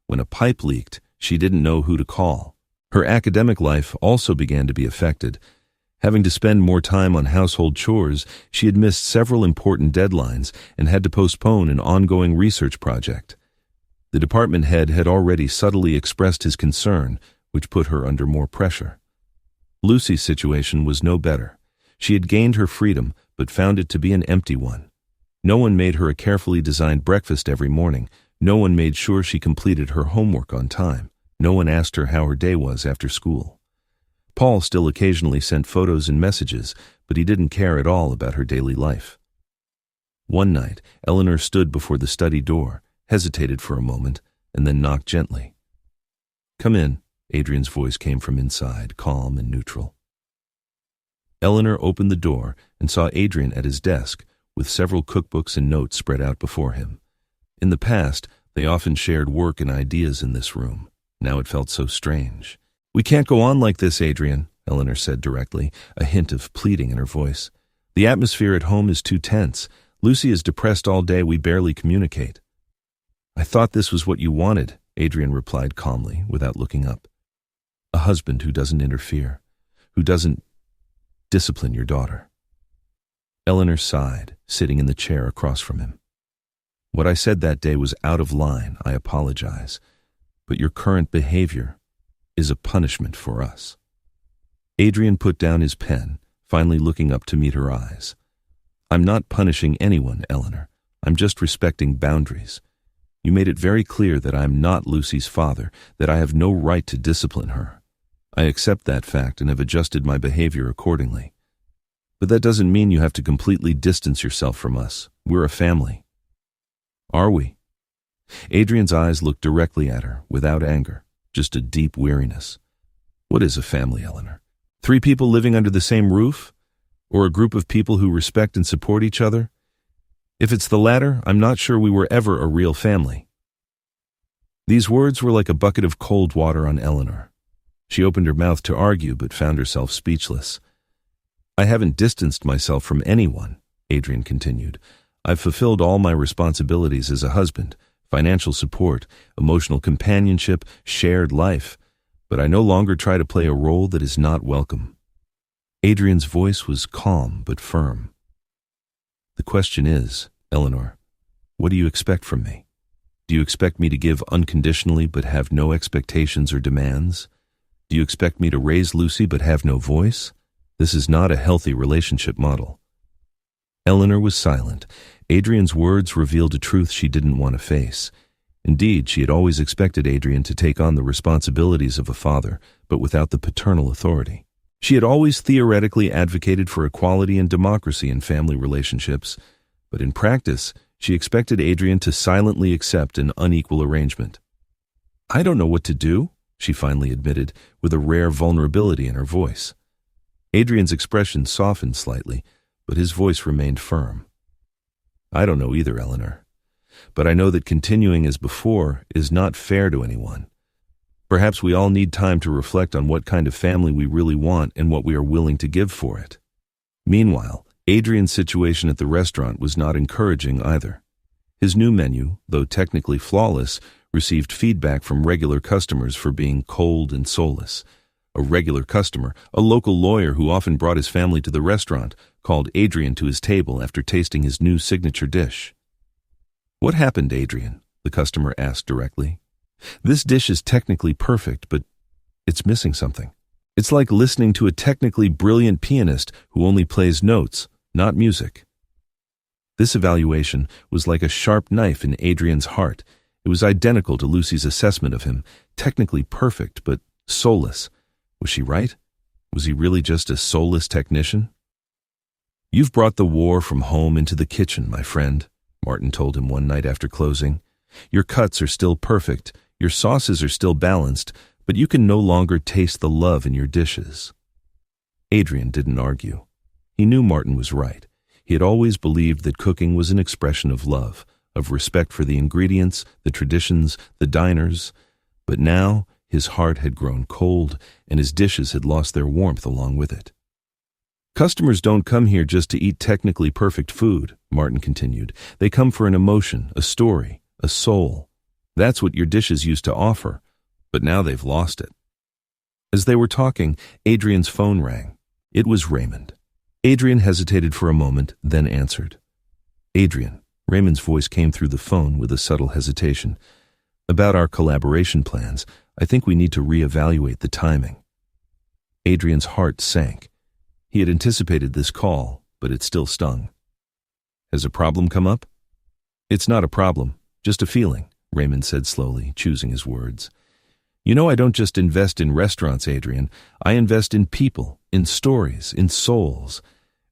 When a pipe leaked, she didn't know who to call. Her academic life also began to be affected. Having to spend more time on household chores, she had missed several important deadlines and had to postpone an ongoing research project. The department head had already subtly expressed his concern, which put her under more pressure. Lucy's situation was no better. She had gained her freedom, but found it to be an empty one. No one made her a carefully designed breakfast every morning. No one made sure she completed her homework on time. No one asked her how her day was after school. Paul still occasionally sent photos and messages, but he didn't care at all about her daily life. One night, Eleanor stood before the study door, hesitated for a moment, and then knocked gently. "Come in," Adrian's voice came from inside, calm and neutral. Eleanor opened the door and saw Adrian at his desk, with several cookbooks and notes spread out before him. In the past, they often shared work and ideas in this room. Now it felt so strange. "We can't go on like this, Adrian," Eleanor said directly, a hint of pleading in her voice. "The atmosphere at home is too tense. Lucy is depressed all day. We barely communicate." "I thought this was what you wanted," Adrian replied calmly, without looking up. "A husband who doesn't interfere, who doesn't discipline your daughter." Eleanor sighed, sitting in the chair across from him. "What I said that day was out of line. I apologize. But your current behavior is a punishment for us." Adrian put down his pen, finally looking up to meet her eyes. "I'm not punishing anyone, Eleanor. I'm just respecting boundaries. You made it very clear that I'm not Lucy's father, that I have no right to discipline her. I accept that fact and have adjusted my behavior accordingly. But that doesn't mean you have to completely distance yourself from us. We're a family. Are we? Adrian's eyes looked directly at her, without anger, just a deep weariness. What is a family, Eleanor? 3 people living under the same roof? Or a group of people who respect and support each other? If it's the latter, I'm not sure we were ever a real family. These words were like a bucket of cold water on Eleanor. She opened her mouth to argue, but found herself speechless. I haven't distanced myself from anyone, Adrian continued. I've fulfilled all my responsibilities as a husband, financial support, emotional companionship, shared life, but I no longer try to play a role that is not welcome. Adrian's voice was calm but firm. The question is, Eleanor, what do you expect from me? Do you expect me to give unconditionally but have no expectations or demands? Do you expect me to raise Lucy but have no voice? This is not a healthy relationship model. Eleanor was silent. Adrian's words revealed a truth she didn't want to face. Indeed, she had always expected Adrian to take on the responsibilities of a father, but without the paternal authority. She had always theoretically advocated for equality and democracy in family relationships, but in practice, she expected Adrian to silently accept an unequal arrangement. I don't know what to do, she finally admitted, with a rare vulnerability in her voice. Adrian's expression softened slightly, but his voice remained firm. I don't know either, Eleanor, but I know that continuing as before is not fair to anyone. Perhaps we all need time to reflect on what kind of family we really want and what we are willing to give for it. Meanwhile, Adrian's situation at the restaurant was not encouraging either. His new menu, though technically flawless, received feedback from regular customers for being cold and soulless. A regular customer, a local lawyer who often brought his family to the restaurant, called Adrian to his table after tasting his new signature dish. What happened, Adrian? The customer asked directly. This dish is technically perfect, but it's missing something. It's like listening to a technically brilliant pianist who only plays notes, not music. This evaluation was like a sharp knife in Adrian's heart. It was identical to Lucy's assessment of him, technically perfect, but soulless. Was she right? Was he really just a soulless technician? You've brought the war from home into the kitchen, my friend, Martin told him one night after closing. Your cuts are still perfect, your sauces are still balanced, but you can no longer taste the love in your dishes. Adrian didn't argue. He knew Martin was right. He had always believed that cooking was an expression of love, of respect for the ingredients, the traditions, the diners. But now his heart had grown cold, and his dishes had lost their warmth along with it. Customers don't come here just to eat technically perfect food, Martin continued. They come for an emotion, a story, a soul. That's what your dishes used to offer, but now they've lost it. As they were talking, Adrian's phone rang. It was Raymond. Adrian hesitated for a moment, then answered. Adrian, Raymond's voice came through the phone with a subtle hesitation. About our collaboration plans, I think we need to reevaluate the timing. Adrian's heart sank. He had anticipated this call, but it still stung. Has a problem come up? It's not a problem, just a feeling, Raymond said slowly, choosing his words. You know, I don't just invest in restaurants, Adrian. I invest in people, in stories, in souls.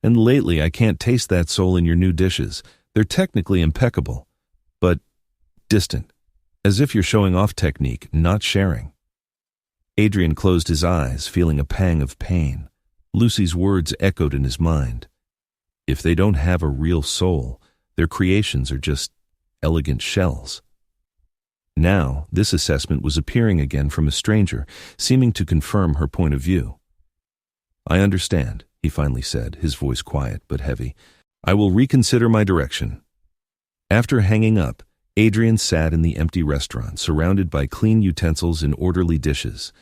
And lately I can't taste that soul in your new dishes. They're technically impeccable, but distant, as if you're showing off technique, not sharing. Adrian closed his eyes, feeling a pang of pain. Lucy's words echoed in his mind. If they don't have a real soul, their creations are just elegant shells. Now, this assessment was appearing again from a stranger, seeming to confirm her point of view. I understand, he finally said, his voice quiet but heavy. I will reconsider my direction. After hanging up, Adrian sat in the empty restaurant, surrounded by clean utensils and orderly dishes.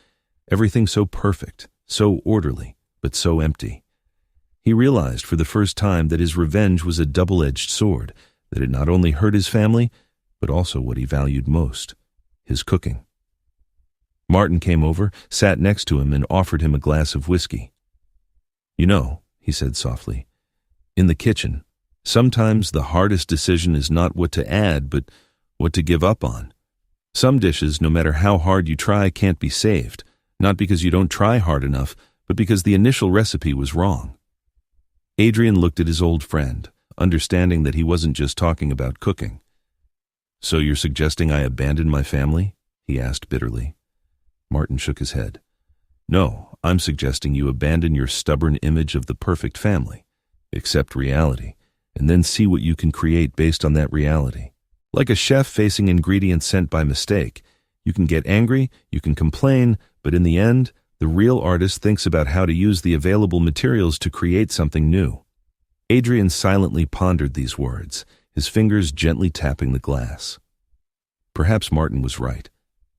Everything so perfect, so orderly, but so empty. He realized for the first time that his revenge was a double-edged sword, that it not only hurt his family, but also what he valued most, his cooking. Martin came over, sat next to him, and offered him a glass of whiskey. You know, he said softly, in the kitchen, sometimes the hardest decision is not what to add, but what to give up on. Some dishes, no matter how hard you try, can't be saved, Not because you don't try hard enough, but because the initial recipe was wrong. Adrian looked at his old friend, understanding that he wasn't just talking about cooking. "So you're suggesting I abandon my family?" he asked bitterly. Martin shook his head. "No, I'm suggesting you abandon your stubborn image of the perfect family. Accept reality, and then see what you can create based on that reality. Like a chef facing ingredients sent by mistake, you can get angry, you can complain, but in the end, the real artist thinks about how to use the available materials to create something new." Adrian silently pondered these words, his fingers gently tapping the glass. Perhaps Martin was right.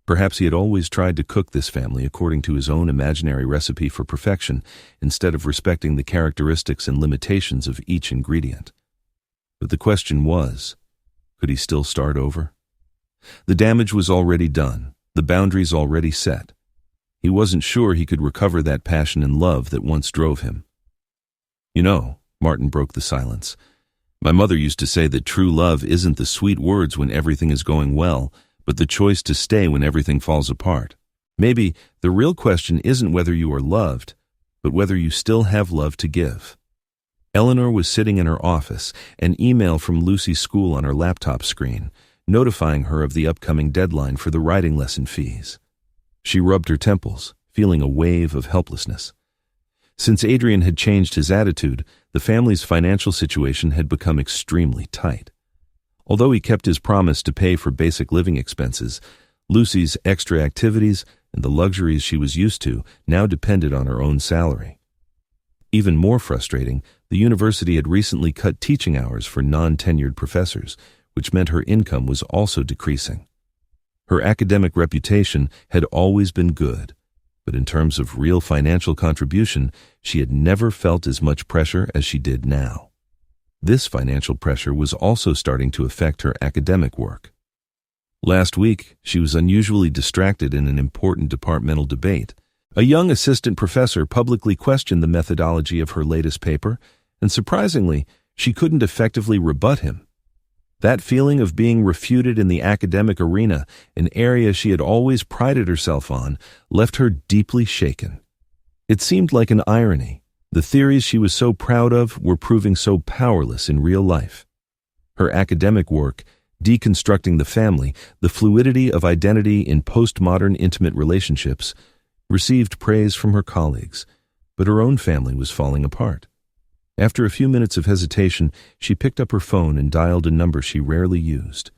Perhaps he had always tried to cook this family according to his own imaginary recipe for perfection, instead of respecting the characteristics and limitations of each ingredient. But the question was, could he still start over? The damage was already done, the boundaries already set. He wasn't sure he could recover that passion and love that once drove him. "You know," Martin broke the silence, "my mother used to say that true love isn't the sweet words when everything is going well, but the choice to stay when everything falls apart. Maybe the real question isn't whether you are loved, but whether you still have love to give." Eleanor was sitting in her office, an email from Lucy's school on her laptop screen, notifying her of the upcoming deadline for the writing lesson fees. She rubbed her temples, feeling a wave of helplessness. Since Adrian had changed his attitude, the family's financial situation had become extremely tight. Although he kept his promise to pay for basic living expenses, Lucy's extra activities and the luxuries she was used to now depended on her own salary. Even more frustrating, the university had recently cut teaching hours for non-tenured professors, which meant her income was also decreasing. Her academic reputation had always been good, but in terms of real financial contribution, she had never felt as much pressure as she did now. This financial pressure was also starting to affect her academic work. Last week, she was unusually distracted in an important departmental debate. A young assistant professor publicly questioned the methodology of her latest paper, and surprisingly, she couldn't effectively rebut him. That feeling of being refuted in the academic arena, an area she had always prided herself on, left her deeply shaken. It seemed like an irony. The theories she was so proud of were proving so powerless in real life. Her academic work, Deconstructing the Family, the Fluidity of Identity in Postmodern Intimate Relationships, received praise from her colleagues, but her own family was falling apart. After a few minutes of hesitation, she picked up her phone and dialed a number she rarely used.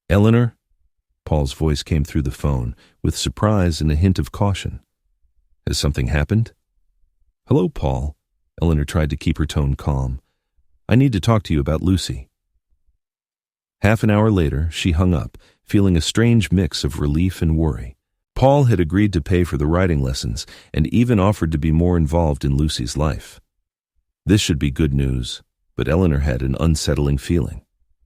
"Eleanor?" Paul's voice came through the phone, with surprise and a hint of caution. "Has something happened?" "Hello, Paul." Eleanor tried to keep her tone calm. "I need to talk to you about Lucy." Half an hour later, she hung up, feeling a strange mix of relief and worry. Paul had agreed to pay for the writing lessons and even offered to be more involved in Lucy's life. This should be good news, but Eleanor had an unsettling feeling.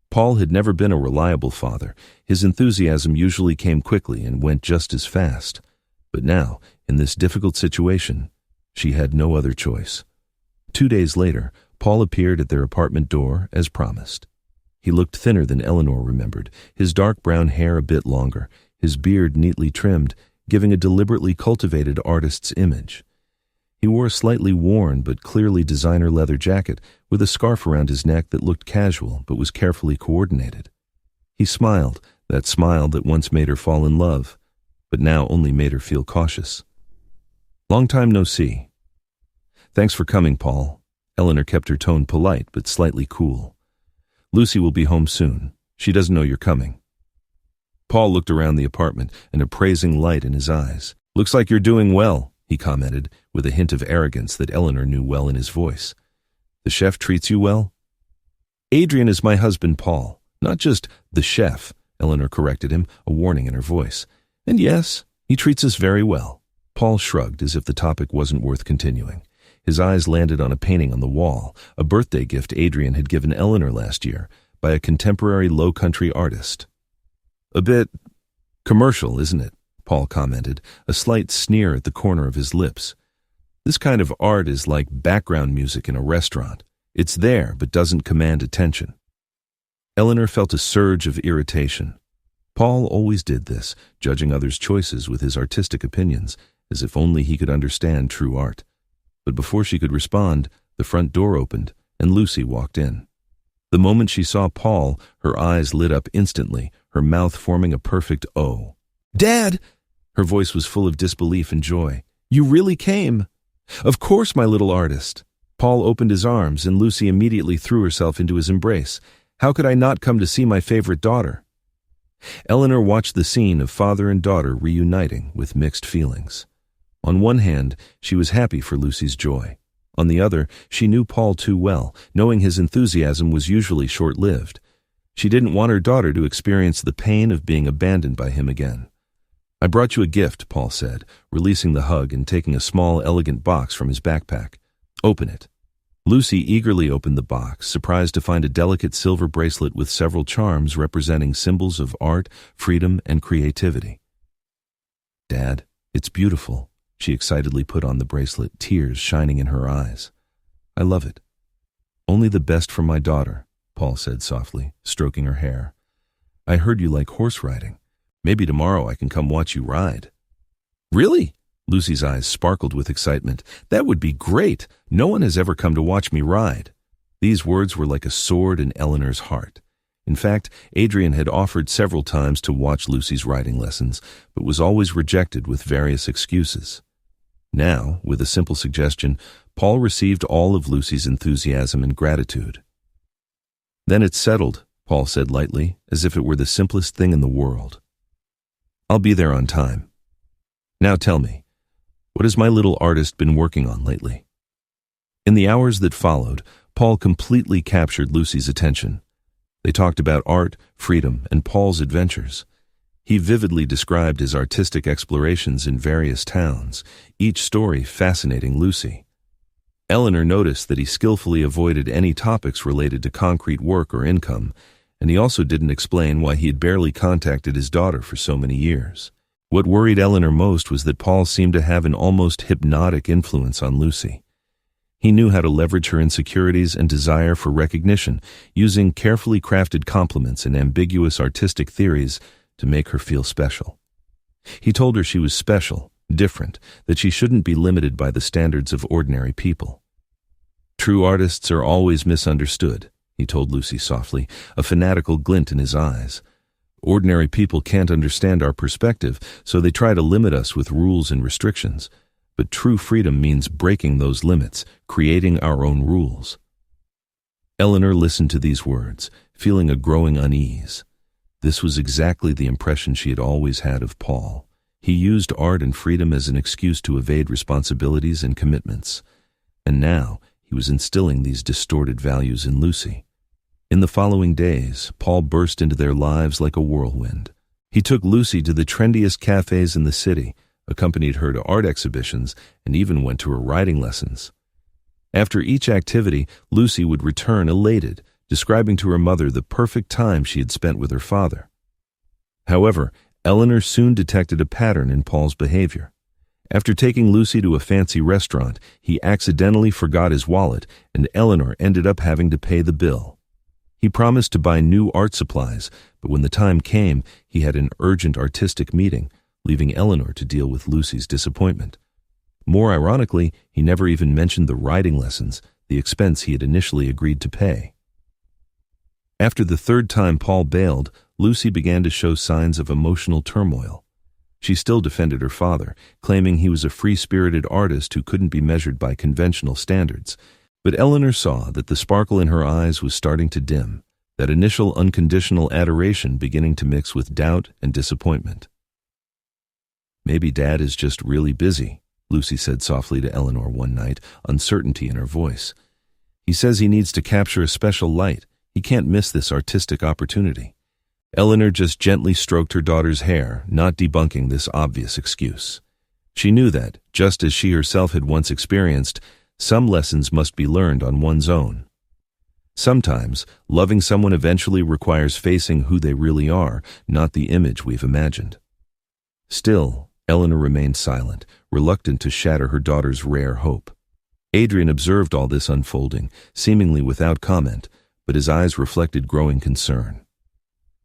Paul had never been a reliable father. His enthusiasm usually came quickly and went just as fast. But now, in this difficult situation, she had no other choice. 2 days later, Paul appeared at their apartment door as promised. He looked thinner than Eleanor remembered, his dark brown hair a bit longer, his beard neatly trimmed, giving a deliberately cultivated artist's image. He wore a slightly worn but clearly designer leather jacket with a scarf around his neck that looked casual but was carefully coordinated. He smiled, that smile that once made her fall in love, but now only made her feel cautious. "Long time no see." "Thanks for coming, Paul." Eleanor kept her tone polite but slightly cool. "Lucy will be home soon. She doesn't know you're coming." Paul looked around the apartment, an appraising light in his eyes. "Looks like you're doing well," he commented, with a hint of arrogance that Eleanor knew well in his voice. "The chef treats you well?" "Adrian is my husband, Paul, not just the chef," Eleanor corrected him, a warning in her voice. "And yes, he treats us very well." Paul shrugged as if the topic wasn't worth continuing. His eyes landed on a painting on the wall, a birthday gift Adrian had given Eleanor last year by a contemporary low-country artist. "A bit commercial, isn't it?" Paul commented, a slight sneer at the corner of his lips. "This kind of art is like background music in a restaurant. It's there, but doesn't command attention." Eleanor felt a surge of irritation. Paul always did this, judging others' choices with his artistic opinions, as if only he could understand true art. But before she could respond, the front door opened, and Lucy walked in. The moment she saw Paul, her eyes lit up instantly, her mouth forming a perfect O. "Dad!" Her voice was full of disbelief and joy. "You really came!" "Of course, my little artist." Paul opened his arms, and Lucy immediately threw herself into his embrace. "How could I not come to see my favorite daughter?" Eleanor watched the scene of father and daughter reuniting with mixed feelings. On one hand, she was happy for Lucy's joy. On the other, she knew Paul too well, knowing his enthusiasm was usually short-lived. She didn't want her daughter to experience the pain of being abandoned by him again. "I brought you a gift," Paul said, releasing the hug and taking a small, elegant box from his backpack. "Open it." Lucy eagerly opened the box, surprised to find a delicate silver bracelet with several charms representing symbols of art, freedom, and creativity. "Dad, it's beautiful." She excitedly put on the bracelet, tears shining in her eyes. "I love it." "Only the best for my daughter," Paul said softly, stroking her hair. "I heard you like horse riding. Maybe tomorrow I can come watch you ride." "Really?" Lucy's eyes sparkled with excitement. "That would be great. No one has ever come to watch me ride." These words were like a sword in Eleanor's heart. In fact, Adrian had offered several times to watch Lucy's riding lessons, but was always rejected with various excuses. Now, with a simple suggestion, Paul received all of Lucy's enthusiasm and gratitude. "Then it's settled," Paul said lightly, as if it were the simplest thing in the world. "I'll be there on time. Now tell me, what has my little artist been working on lately?" In the hours that followed, Paul completely captured Lucy's attention. They talked about art, freedom, and Paul's adventures. He vividly described his artistic explorations in various towns, each story fascinating Lucy. Eleanor noticed that he skillfully avoided any topics related to concrete work or income, and he also didn't explain why he had barely contacted his daughter for so many years. What worried Eleanor most was that Paul seemed to have an almost hypnotic influence on Lucy. He knew how to leverage her insecurities and desire for recognition, using carefully crafted compliments and ambiguous artistic theories to make her feel special. He told her she was special, different, that she shouldn't be limited by the standards of ordinary people. "True artists are always misunderstood," he told Lucy softly, a fanatical glint in his eyes. "Ordinary people can't understand our perspective, so they try to limit us with rules and restrictions. But true freedom means breaking those limits, creating our own rules." Eleanor listened to these words, feeling a growing unease. This was exactly the impression she had always had of Paul. He used art and freedom as an excuse to evade responsibilities and commitments. And now he was instilling these distorted values in Lucy. In the following days, Paul burst into their lives like a whirlwind. He took Lucy to the trendiest cafes in the city, accompanied her to art exhibitions, and even went to her riding lessons. After each activity, Lucy would return elated, describing to her mother the perfect time she had spent with her father. However, Eleanor soon detected a pattern in Paul's behavior. After taking Lucy to a fancy restaurant, he accidentally forgot his wallet, and Eleanor ended up having to pay the bill. He promised to buy new art supplies, but when the time came, he had an urgent artistic meeting, leaving Eleanor to deal with Lucy's disappointment. More ironically, he never even mentioned the riding lessons, the expense he had initially agreed to pay. After the third time Paul bailed, Lucy began to show signs of emotional turmoil. She still defended her father, claiming he was a free-spirited artist who couldn't be measured by conventional standards. But Eleanor saw that the sparkle in her eyes was starting to dim, that initial unconditional adoration beginning to mix with doubt and disappointment. "Maybe Dad is just really busy," Lucy said softly to Eleanor one night, uncertainty in her voice. "He says he needs to capture a special light. He can't miss this artistic opportunity." Eleanor just gently stroked her daughter's hair, not debunking this obvious excuse. She knew that, just as she herself had once experienced, some lessons must be learned on one's own. Sometimes, loving someone eventually requires facing who they really are, not the image we've imagined. Still, Eleanor remained silent, reluctant to shatter her daughter's rare hope. Adrian observed all this unfolding, seemingly without comment, but his eyes reflected growing concern.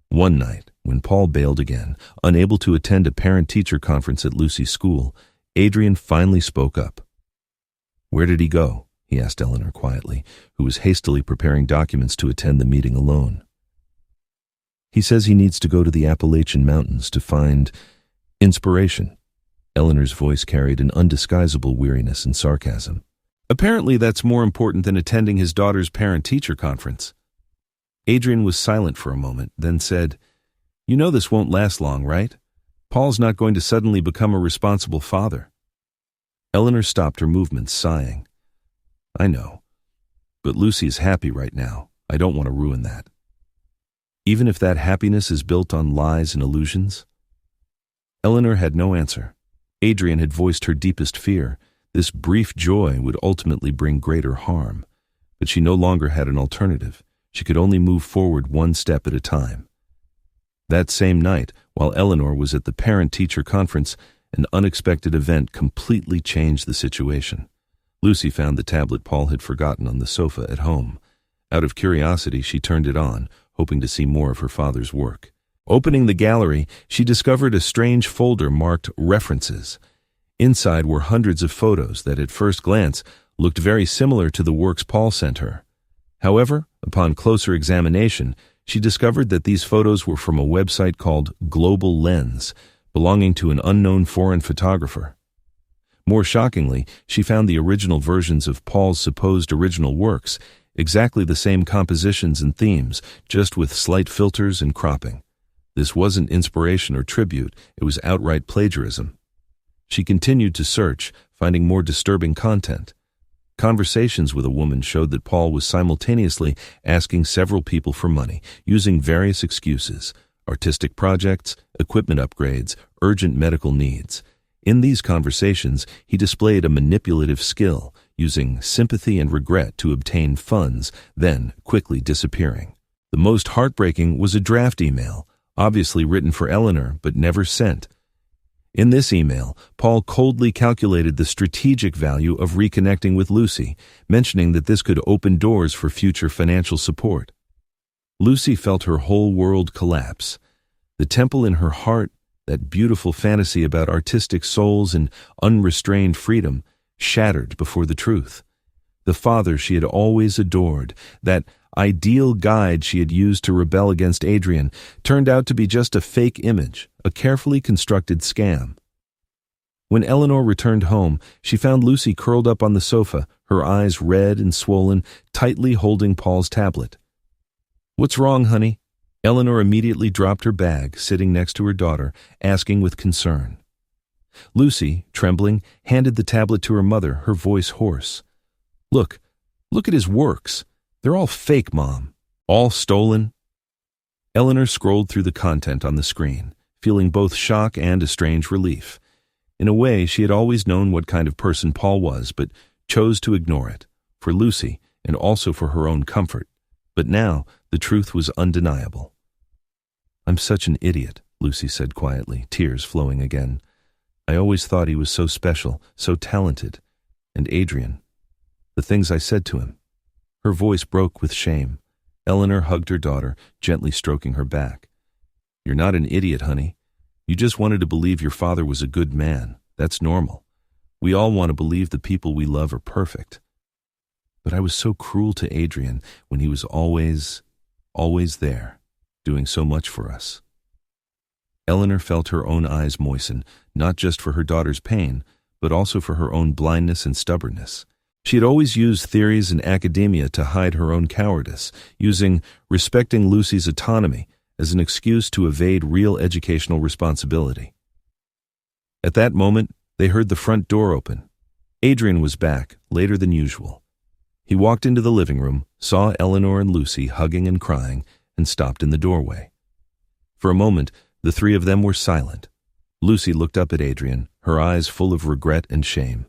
One night, when Paul bailed again, unable to attend a parent-teacher conference at Lucy's school, Adrian finally spoke up. "Where did he go?" he asked Eleanor quietly, who was hastily preparing documents to attend the meeting alone. "He says he needs to go to the Appalachian Mountains to find inspiration." Eleanor's voice carried an undisguisable weariness and sarcasm. "Apparently that's more important than attending his daughter's parent-teacher conference." Adrian was silent for a moment, then said, "You know this won't last long, right? Paul's not going to suddenly become a responsible father." Eleanor stopped her movements, sighing. "I know, but Lucy is happy right now. I don't want to ruin that." "Even if that happiness is built on lies and illusions?" Eleanor had no answer. Adrian had voiced her deepest fear. This brief joy would ultimately bring greater harm. But she no longer had an alternative. She could only move forward one step at a time. That same night, while Eleanor was at the parent-teacher conference, an unexpected event completely changed the situation. Lucy found the tablet Paul had forgotten on the sofa at home. Out of curiosity, she turned it on, hoping to see more of her father's work. Opening the gallery, she discovered a strange folder marked References. Inside were hundreds of photos that, at first glance, looked very similar to the works Paul sent her. However, upon closer examination, she discovered that these photos were from a website called Global Lens, belonging to an unknown foreign photographer. More shockingly, she found the original versions of Paul's supposed original works, exactly the same compositions and themes, just with slight filters and cropping. This wasn't inspiration or tribute, it was outright plagiarism. She continued to search, finding more disturbing content. Conversations with a woman showed that Paul was simultaneously asking several people for money, using various excuses: artistic projects, equipment upgrades, urgent medical needs. In these conversations, he displayed a manipulative skill, using sympathy and regret to obtain funds, then quickly disappearing. The most heartbreaking was a draft email, obviously written for Eleanor but never sent. In this email, Paul coldly calculated the strategic value of reconnecting with Lucy, mentioning that this could open doors for future financial support. Lucy felt her whole world collapse. The temple in her heart, that beautiful fantasy about artistic souls and unrestrained freedom, shattered before the truth. The father she had always adored, that ideal guide she had used to rebel against Adrian, turned out to be just a fake image, a carefully constructed scam. When Eleanor returned home, she found Lucy curled up on the sofa, her eyes red and swollen, tightly holding Paul's tablet. "What's wrong, honey?" Eleanor immediately dropped her bag, sitting next to her daughter, asking with concern. Lucy, trembling, handed the tablet to her mother, her voice hoarse. Look at his works. They're all fake, Mom. All stolen." Eleanor scrolled through the content on the screen, feeling both shock and a strange relief. In a way, she had always known what kind of person Paul was, but chose to ignore it, for Lucy, and also for her own comfort. But now, the truth was undeniable. "I'm such an idiot," Lucy said quietly, tears flowing again. "I always thought he was so special, so talented. And Adrian, the things I said to him." Her voice broke with shame. Eleanor hugged her daughter, gently stroking her back. "You're not an idiot, honey. You just wanted to believe your father was a good man. That's normal. We all want to believe the people we love are perfect. But I was so cruel to Adrian when he was always there, doing so much for us." Eleanor felt her own eyes moisten, not just for her daughter's pain, but also for her own blindness and stubbornness. She had always used theories and academia to hide her own cowardice, using respecting Lucy's autonomy as an excuse to evade real educational responsibility. At that moment, they heard the front door open. Adrian was back, later than usual. He walked into the living room, saw Eleanor and Lucy hugging and crying, and stopped in the doorway. For a moment, the three of them were silent. Lucy looked up at Adrian, her eyes full of regret and shame.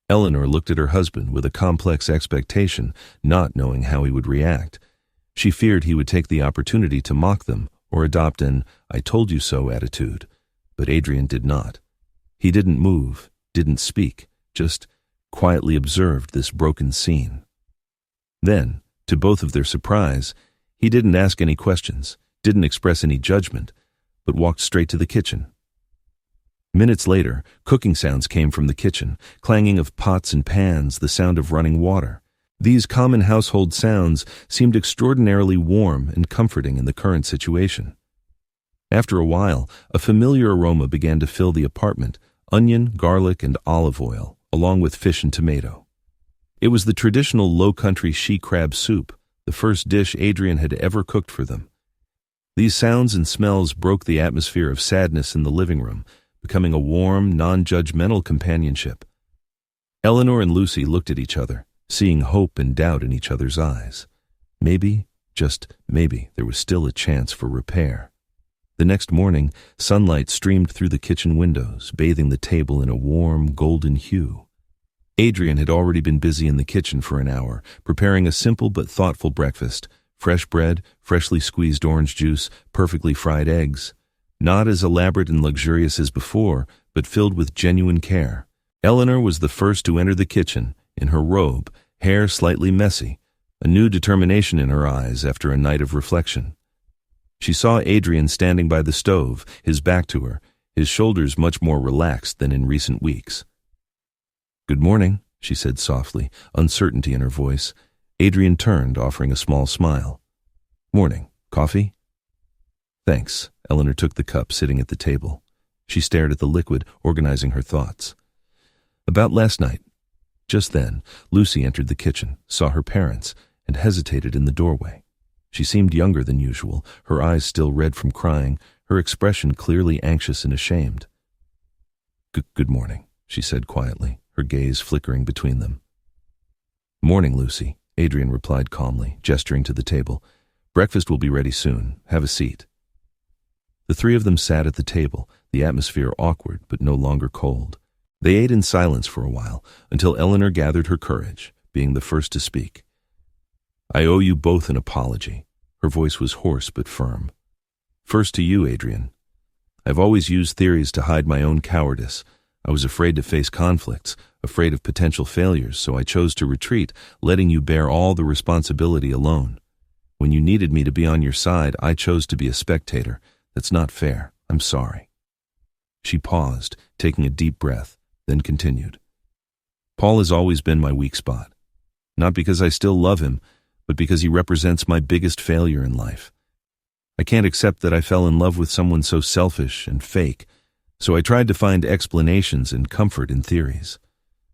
Eleanor looked at her husband with a complex expectation, not knowing how he would react. She feared he would take the opportunity to mock them or adopt an "I told you so" attitude, but Adrian did not. He didn't move, didn't speak, just quietly observed this broken scene. Then, to both of their surprise, he didn't ask any questions, didn't express any judgment, but walked straight to the kitchen. Minutes later, cooking sounds came from the kitchen, clanging of pots and pans, the sound of running water. These common household sounds seemed extraordinarily warm and comforting in the current situation. After a while, a familiar aroma began to fill the apartment: onion, garlic, and olive oil, along with fish and tomato. It was the traditional low-country she-crab soup, the first dish Adrian had ever cooked for them. These sounds and smells broke the atmosphere of sadness in the living room, becoming a warm, non-judgmental companionship. Eleanor and Lucy looked at each other, seeing hope and doubt in each other's eyes. Maybe, just maybe, there was still a chance for repair. The next morning, sunlight streamed through the kitchen windows, bathing the table in a warm, golden hue. Adrian had already been busy in the kitchen for an hour, preparing a simple but thoughtful breakfast: fresh bread, freshly squeezed orange juice, perfectly fried eggs. Not as elaborate and luxurious as before, but filled with genuine care. Eleanor was the first to enter the kitchen, in her robe, hair slightly messy, a new determination in her eyes after a night of reflection. She saw Adrian standing by the stove, his back to her, his shoulders much more relaxed than in recent weeks. "Good morning," she said softly, uncertainty in her voice. Adrian turned, offering a small smile. "Morning. Coffee?" "Thanks." Eleanor took the cup, sitting at the table. She stared at the liquid, organizing her thoughts. "About last night." Just then, Lucy entered the kitchen, saw her parents, and hesitated in the doorway. She seemed younger than usual, her eyes still red from crying, her expression clearly anxious and ashamed. Good morning," she said quietly, her gaze flickering between them. "Morning, Lucy," Adrian replied calmly, gesturing to the table. "Breakfast will be ready soon. Have a seat." The three of them sat at the table, the atmosphere awkward but no longer cold. They ate in silence for a while, until Eleanor gathered her courage, being the first to speak. "I owe you both an apology." Her voice was hoarse but firm. "First to you, Adrian. I've always used theories to hide my own cowardice. I was afraid to face conflicts, afraid of potential failures, so I chose to retreat, letting you bear all the responsibility alone. When you needed me to be on your side, I chose to be a spectator. That's not fair. I'm sorry." She paused, taking a deep breath, then continued. "Paul has always been my weak spot. Not because I still love him, but because he represents my biggest failure in life. I can't accept that I fell in love with someone so selfish and fake, so I tried to find explanations and comfort in theories.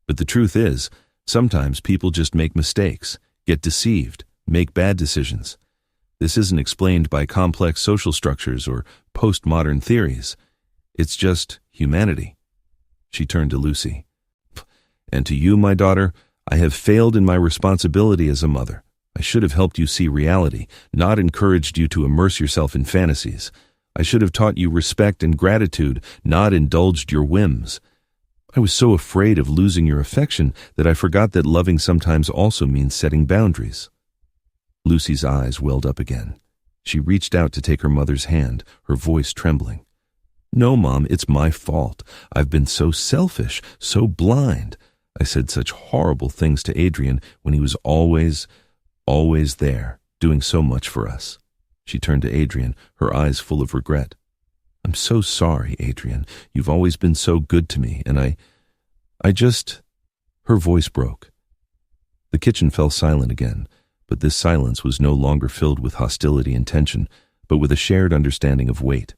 But the truth is, sometimes people just make mistakes, get deceived, make bad decisions. This isn't explained by complex social structures or postmodern theories. It's just humanity." She turned to Lucy. "And to you, my daughter, I have failed in my responsibility as a mother. I should have helped you see reality, not encouraged you to immerse yourself in fantasies. I should have taught you respect and gratitude, not indulged your whims. I was so afraid of losing your affection that I forgot that loving sometimes also means setting boundaries." Lucy's eyes welled up again. She reached out to take her mother's hand, her voice trembling. "No, Mom, it's my fault. I've been so selfish, so blind. I said such horrible things to Adrian when he was always there, doing so much for us." She turned to Adrian, her eyes full of regret. "I'm so sorry, Adrian. You've always been so good to me, and I just—" Her voice broke. The kitchen fell silent again, but this silence was no longer filled with hostility and tension, but with a shared understanding of weight.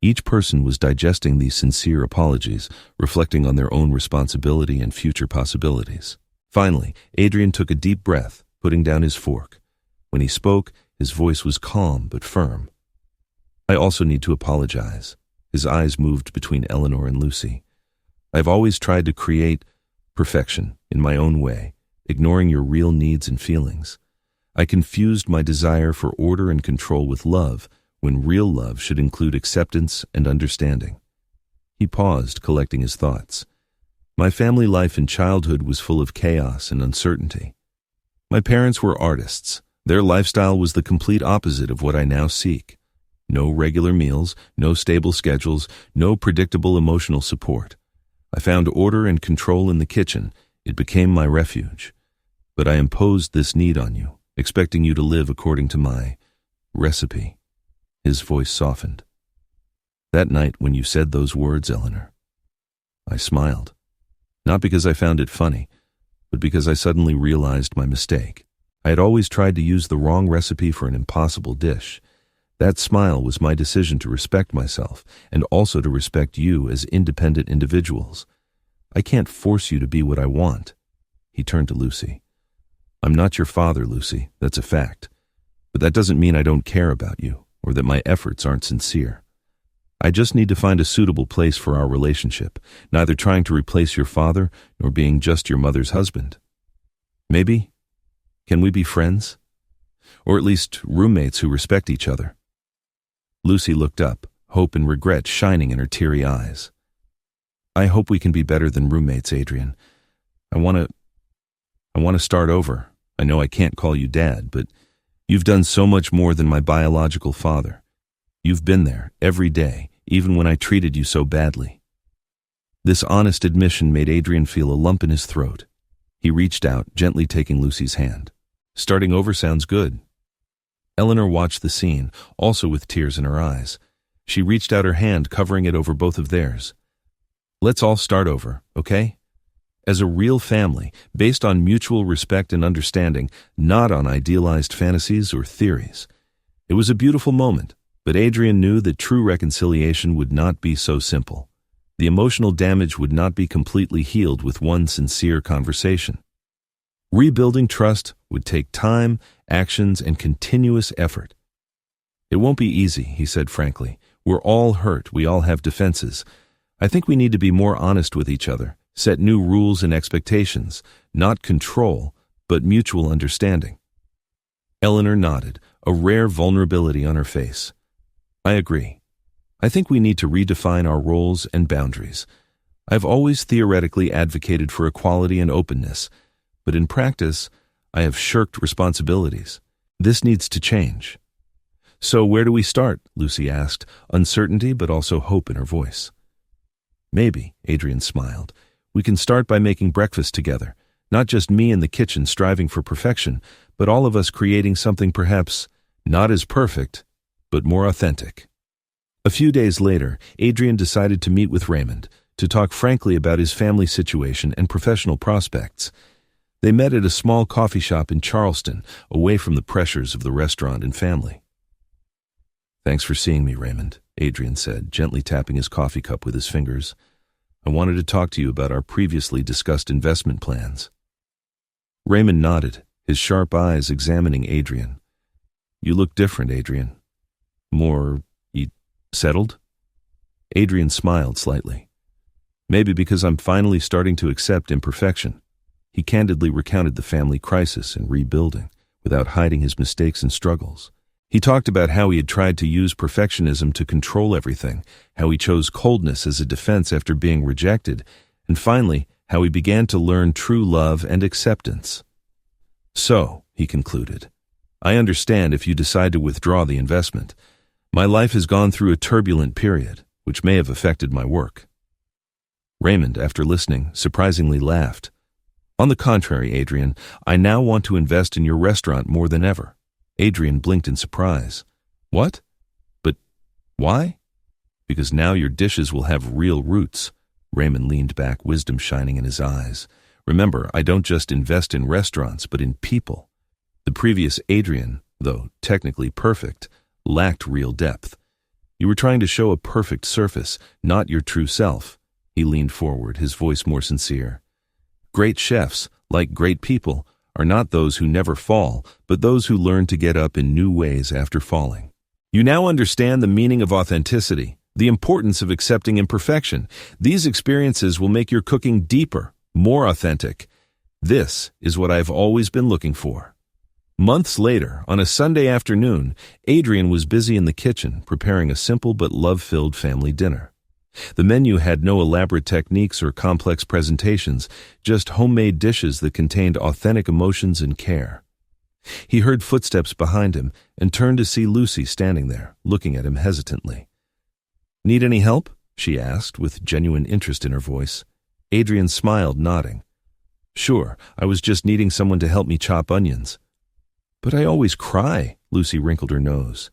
Each person was digesting these sincere apologies, reflecting on their own responsibility and future possibilities. Finally, Adrian took a deep breath, putting down his fork. When he spoke, his voice was calm but firm. "I also need to apologize." His eyes moved between Eleanor and Lucy. "I've always tried to create perfection in my own way, ignoring your real needs and feelings. I confused my desire for order and control with love, when real love should include acceptance and understanding." He paused, collecting his thoughts. "My family life in childhood was full of chaos and uncertainty. My parents were artists. Their lifestyle was the complete opposite of what I now seek. No regular meals, no stable schedules, no predictable emotional support. I found order and control in the kitchen. It became my refuge. But I imposed this need on you, expecting you to live according to my recipe." His voice softened. "That night when you said those words, Eleanor, I smiled. Not because I found it funny, but because I suddenly realized my mistake. I had always tried to use the wrong recipe for an impossible dish. That smile was my decision to respect myself and also to respect you as independent individuals. I can't force you to be what I want. He turned to Lucy. I'm not your father, Lucy, that's a fact. But that doesn't mean I don't care about you or that my efforts aren't sincere. I just need to find a suitable place for our relationship, neither trying to replace your father nor being just your mother's husband. Maybe, can we be friends? Or at least roommates who respect each other? Lucy looked up, hope and regret shining in her teary eyes. I hope we can be better than roommates, Adrian. I want to start over. I know I can't call you Dad, but you've done so much more than my biological father. You've been there every day, even when I treated you so badly. This honest admission made Adrian feel a lump in his throat. He reached out, gently taking Lucy's hand. Starting over sounds good. Eleanor watched the scene, also with tears in her eyes. She reached out her hand, covering it over both of theirs. Let's all start over, okay? As a real family, based on mutual respect and understanding, not on idealized fantasies or theories. It was a beautiful moment, but Adrian knew that true reconciliation would not be so simple. The emotional damage would not be completely healed with one sincere conversation. Rebuilding trust would take time, actions, and continuous effort. It won't be easy, he said frankly. We're all hurt, we all have defenses. I think we need to be more honest with each other, set new rules and expectations, not control, but mutual understanding. Eleanor nodded, a rare vulnerability on her face. I agree. I think we need to redefine our roles and boundaries. I've always theoretically advocated for equality and openness, but in practice, I have shirked responsibilities. This needs to change. So where do we start? Lucy asked, uncertainty but also hope in her voice. Maybe, Adrian smiled. We can start by making breakfast together, not just me in the kitchen striving for perfection, but all of us creating something perhaps not as perfect, but more authentic. A few days later, Adrian decided to meet with Raymond to talk frankly about his family situation and professional prospects. They met at a small coffee shop in Charleston, away from the pressures of the restaurant and family. Thanks for seeing me, Raymond, Adrian said, gently tapping his coffee cup with his fingers. I wanted to talk to you about our previously discussed investment plans. Raymond nodded, his sharp eyes examining Adrian. You look different, Adrian. More settled? Adrian smiled slightly. Maybe because I'm finally starting to accept imperfection. He candidly recounted the family crisis and rebuilding, without hiding his mistakes and struggles. He talked about how he had tried to use perfectionism to control everything, how he chose coldness as a defense after being rejected, and finally, how he began to learn true love and acceptance. So, he concluded, I understand if you decide to withdraw the investment. My life has gone through a turbulent period, which may have affected my work. Raymond, after listening, surprisingly laughed. On the contrary, Adrian, I now want to invest in your restaurant more than ever. Adrian blinked in surprise. What? But why? Because now your dishes will have real roots. Raymond leaned back, wisdom shining in his eyes. Remember, I don't just invest in restaurants, but in people. The previous Adrian, though technically perfect, lacked real depth. You were trying to show a perfect surface, not your true self. He leaned forward, his voice more sincere. Great chefs, like great people, are not those who never fall, but those who learn to get up in new ways after falling. You now understand the meaning of authenticity, the importance of accepting imperfection. These experiences will make your cooking deeper, more authentic. This is what I've always been looking for. Months later, on a Sunday afternoon, Adrian was busy in the kitchen preparing a simple but love-filled family dinner. The menu had no elaborate techniques or complex presentations, just homemade dishes that contained authentic emotions and care. He heard footsteps behind him and turned to see Lucy standing there, looking at him hesitantly. Need any help? She asked, with genuine interest in her voice. Adrian smiled, nodding. Sure, I was just needing someone to help me chop onions. But I always cry, Lucy wrinkled her nose.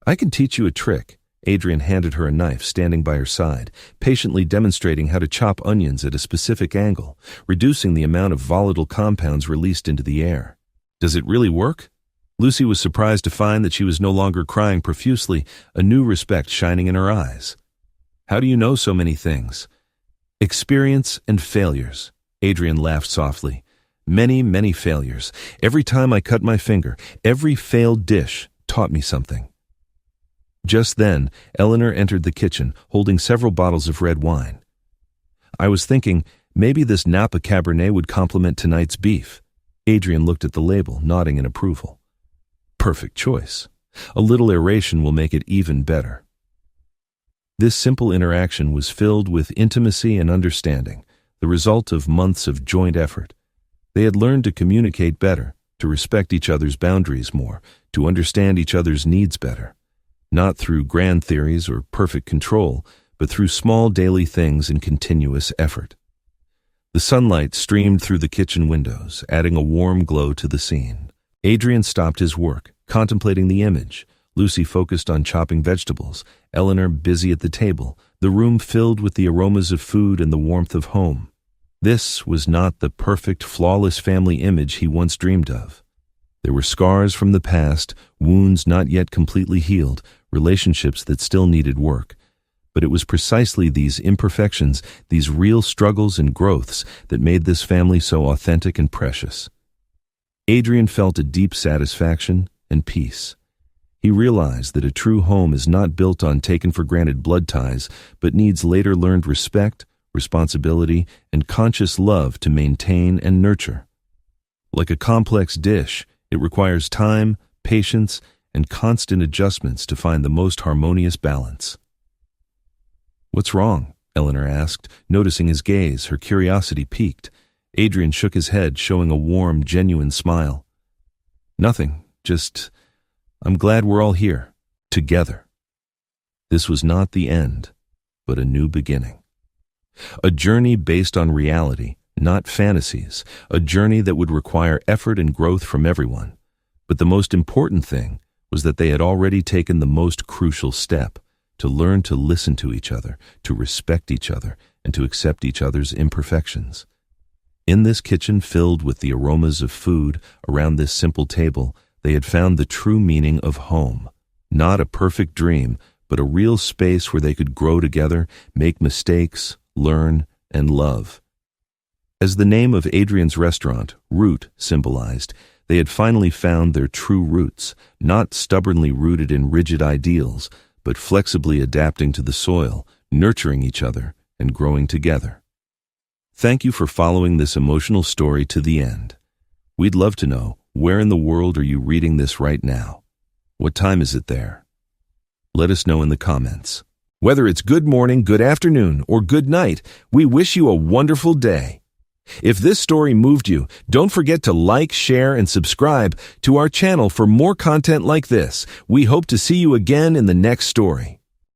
I can teach you a trick. Adrian handed her a knife, standing by her side, patiently demonstrating how to chop onions at a specific angle, reducing the amount of volatile compounds released into the air. Does it really work? Lucy was surprised to find that she was no longer crying profusely, a new respect shining in her eyes. How do you know so many things? Experience and failures. Adrian laughed softly. Many, many failures. Every time I cut my finger, every failed dish taught me something. Just then, Eleanor entered the kitchen, holding several bottles of red wine. I was thinking, maybe this Napa Cabernet would complement tonight's beef. Adrian looked at the label, nodding in approval. Perfect choice. A little aeration will make it even better. This simple interaction was filled with intimacy and understanding, the result of months of joint effort. They had learned to communicate better, to respect each other's boundaries more, to understand each other's needs better. Not through grand theories or perfect control, but through small daily things and continuous effort. The sunlight streamed through the kitchen windows, adding a warm glow to the scene. Adrian stopped his work, contemplating the image. Lucy focused on chopping vegetables, Eleanor busy at the table, the room filled with the aromas of food and the warmth of home. This was not the perfect, flawless family image he once dreamed of. There were scars from the past, wounds not yet completely healed, relationships that still needed work. But it was precisely these imperfections, these real struggles and growths, that made this family so authentic and precious. Adrian felt a deep satisfaction and peace. He realized that a true home is not built on taken-for-granted blood ties, but needs later learned respect, responsibility, and conscious love to maintain and nurture. Like a complex dish, it requires time, patience, and constant adjustments to find the most harmonious balance. What's wrong? Eleanor asked, noticing his gaze, her curiosity piqued. Adrian shook his head, showing a warm, genuine smile. Nothing, just, I'm glad we're all here, together. This was not the end, but a new beginning. A journey based on reality, not fantasies, a journey that would require effort and growth from everyone. But the most important thing was that they had already taken the most crucial step, to learn to listen to each other, to respect each other, and to accept each other's imperfections. In this kitchen filled with the aromas of food, around this simple table, they had found the true meaning of home. Not a perfect dream, but a real space where they could grow together, make mistakes, learn, and love. As the name of Adrian's restaurant, Root, symbolized, they had finally found their true roots, not stubbornly rooted in rigid ideals, but flexibly adapting to the soil, nurturing each other, and growing together. Thank you for following this emotional story to the end. We'd love to know, where in the world are you reading this right now? What time is it there? Let us know in the comments. Whether it's good morning, good afternoon, or good night, we wish you a wonderful day. If this story moved you, don't forget to like, share, and subscribe to our channel for more content like this. We hope to see you again in the next story.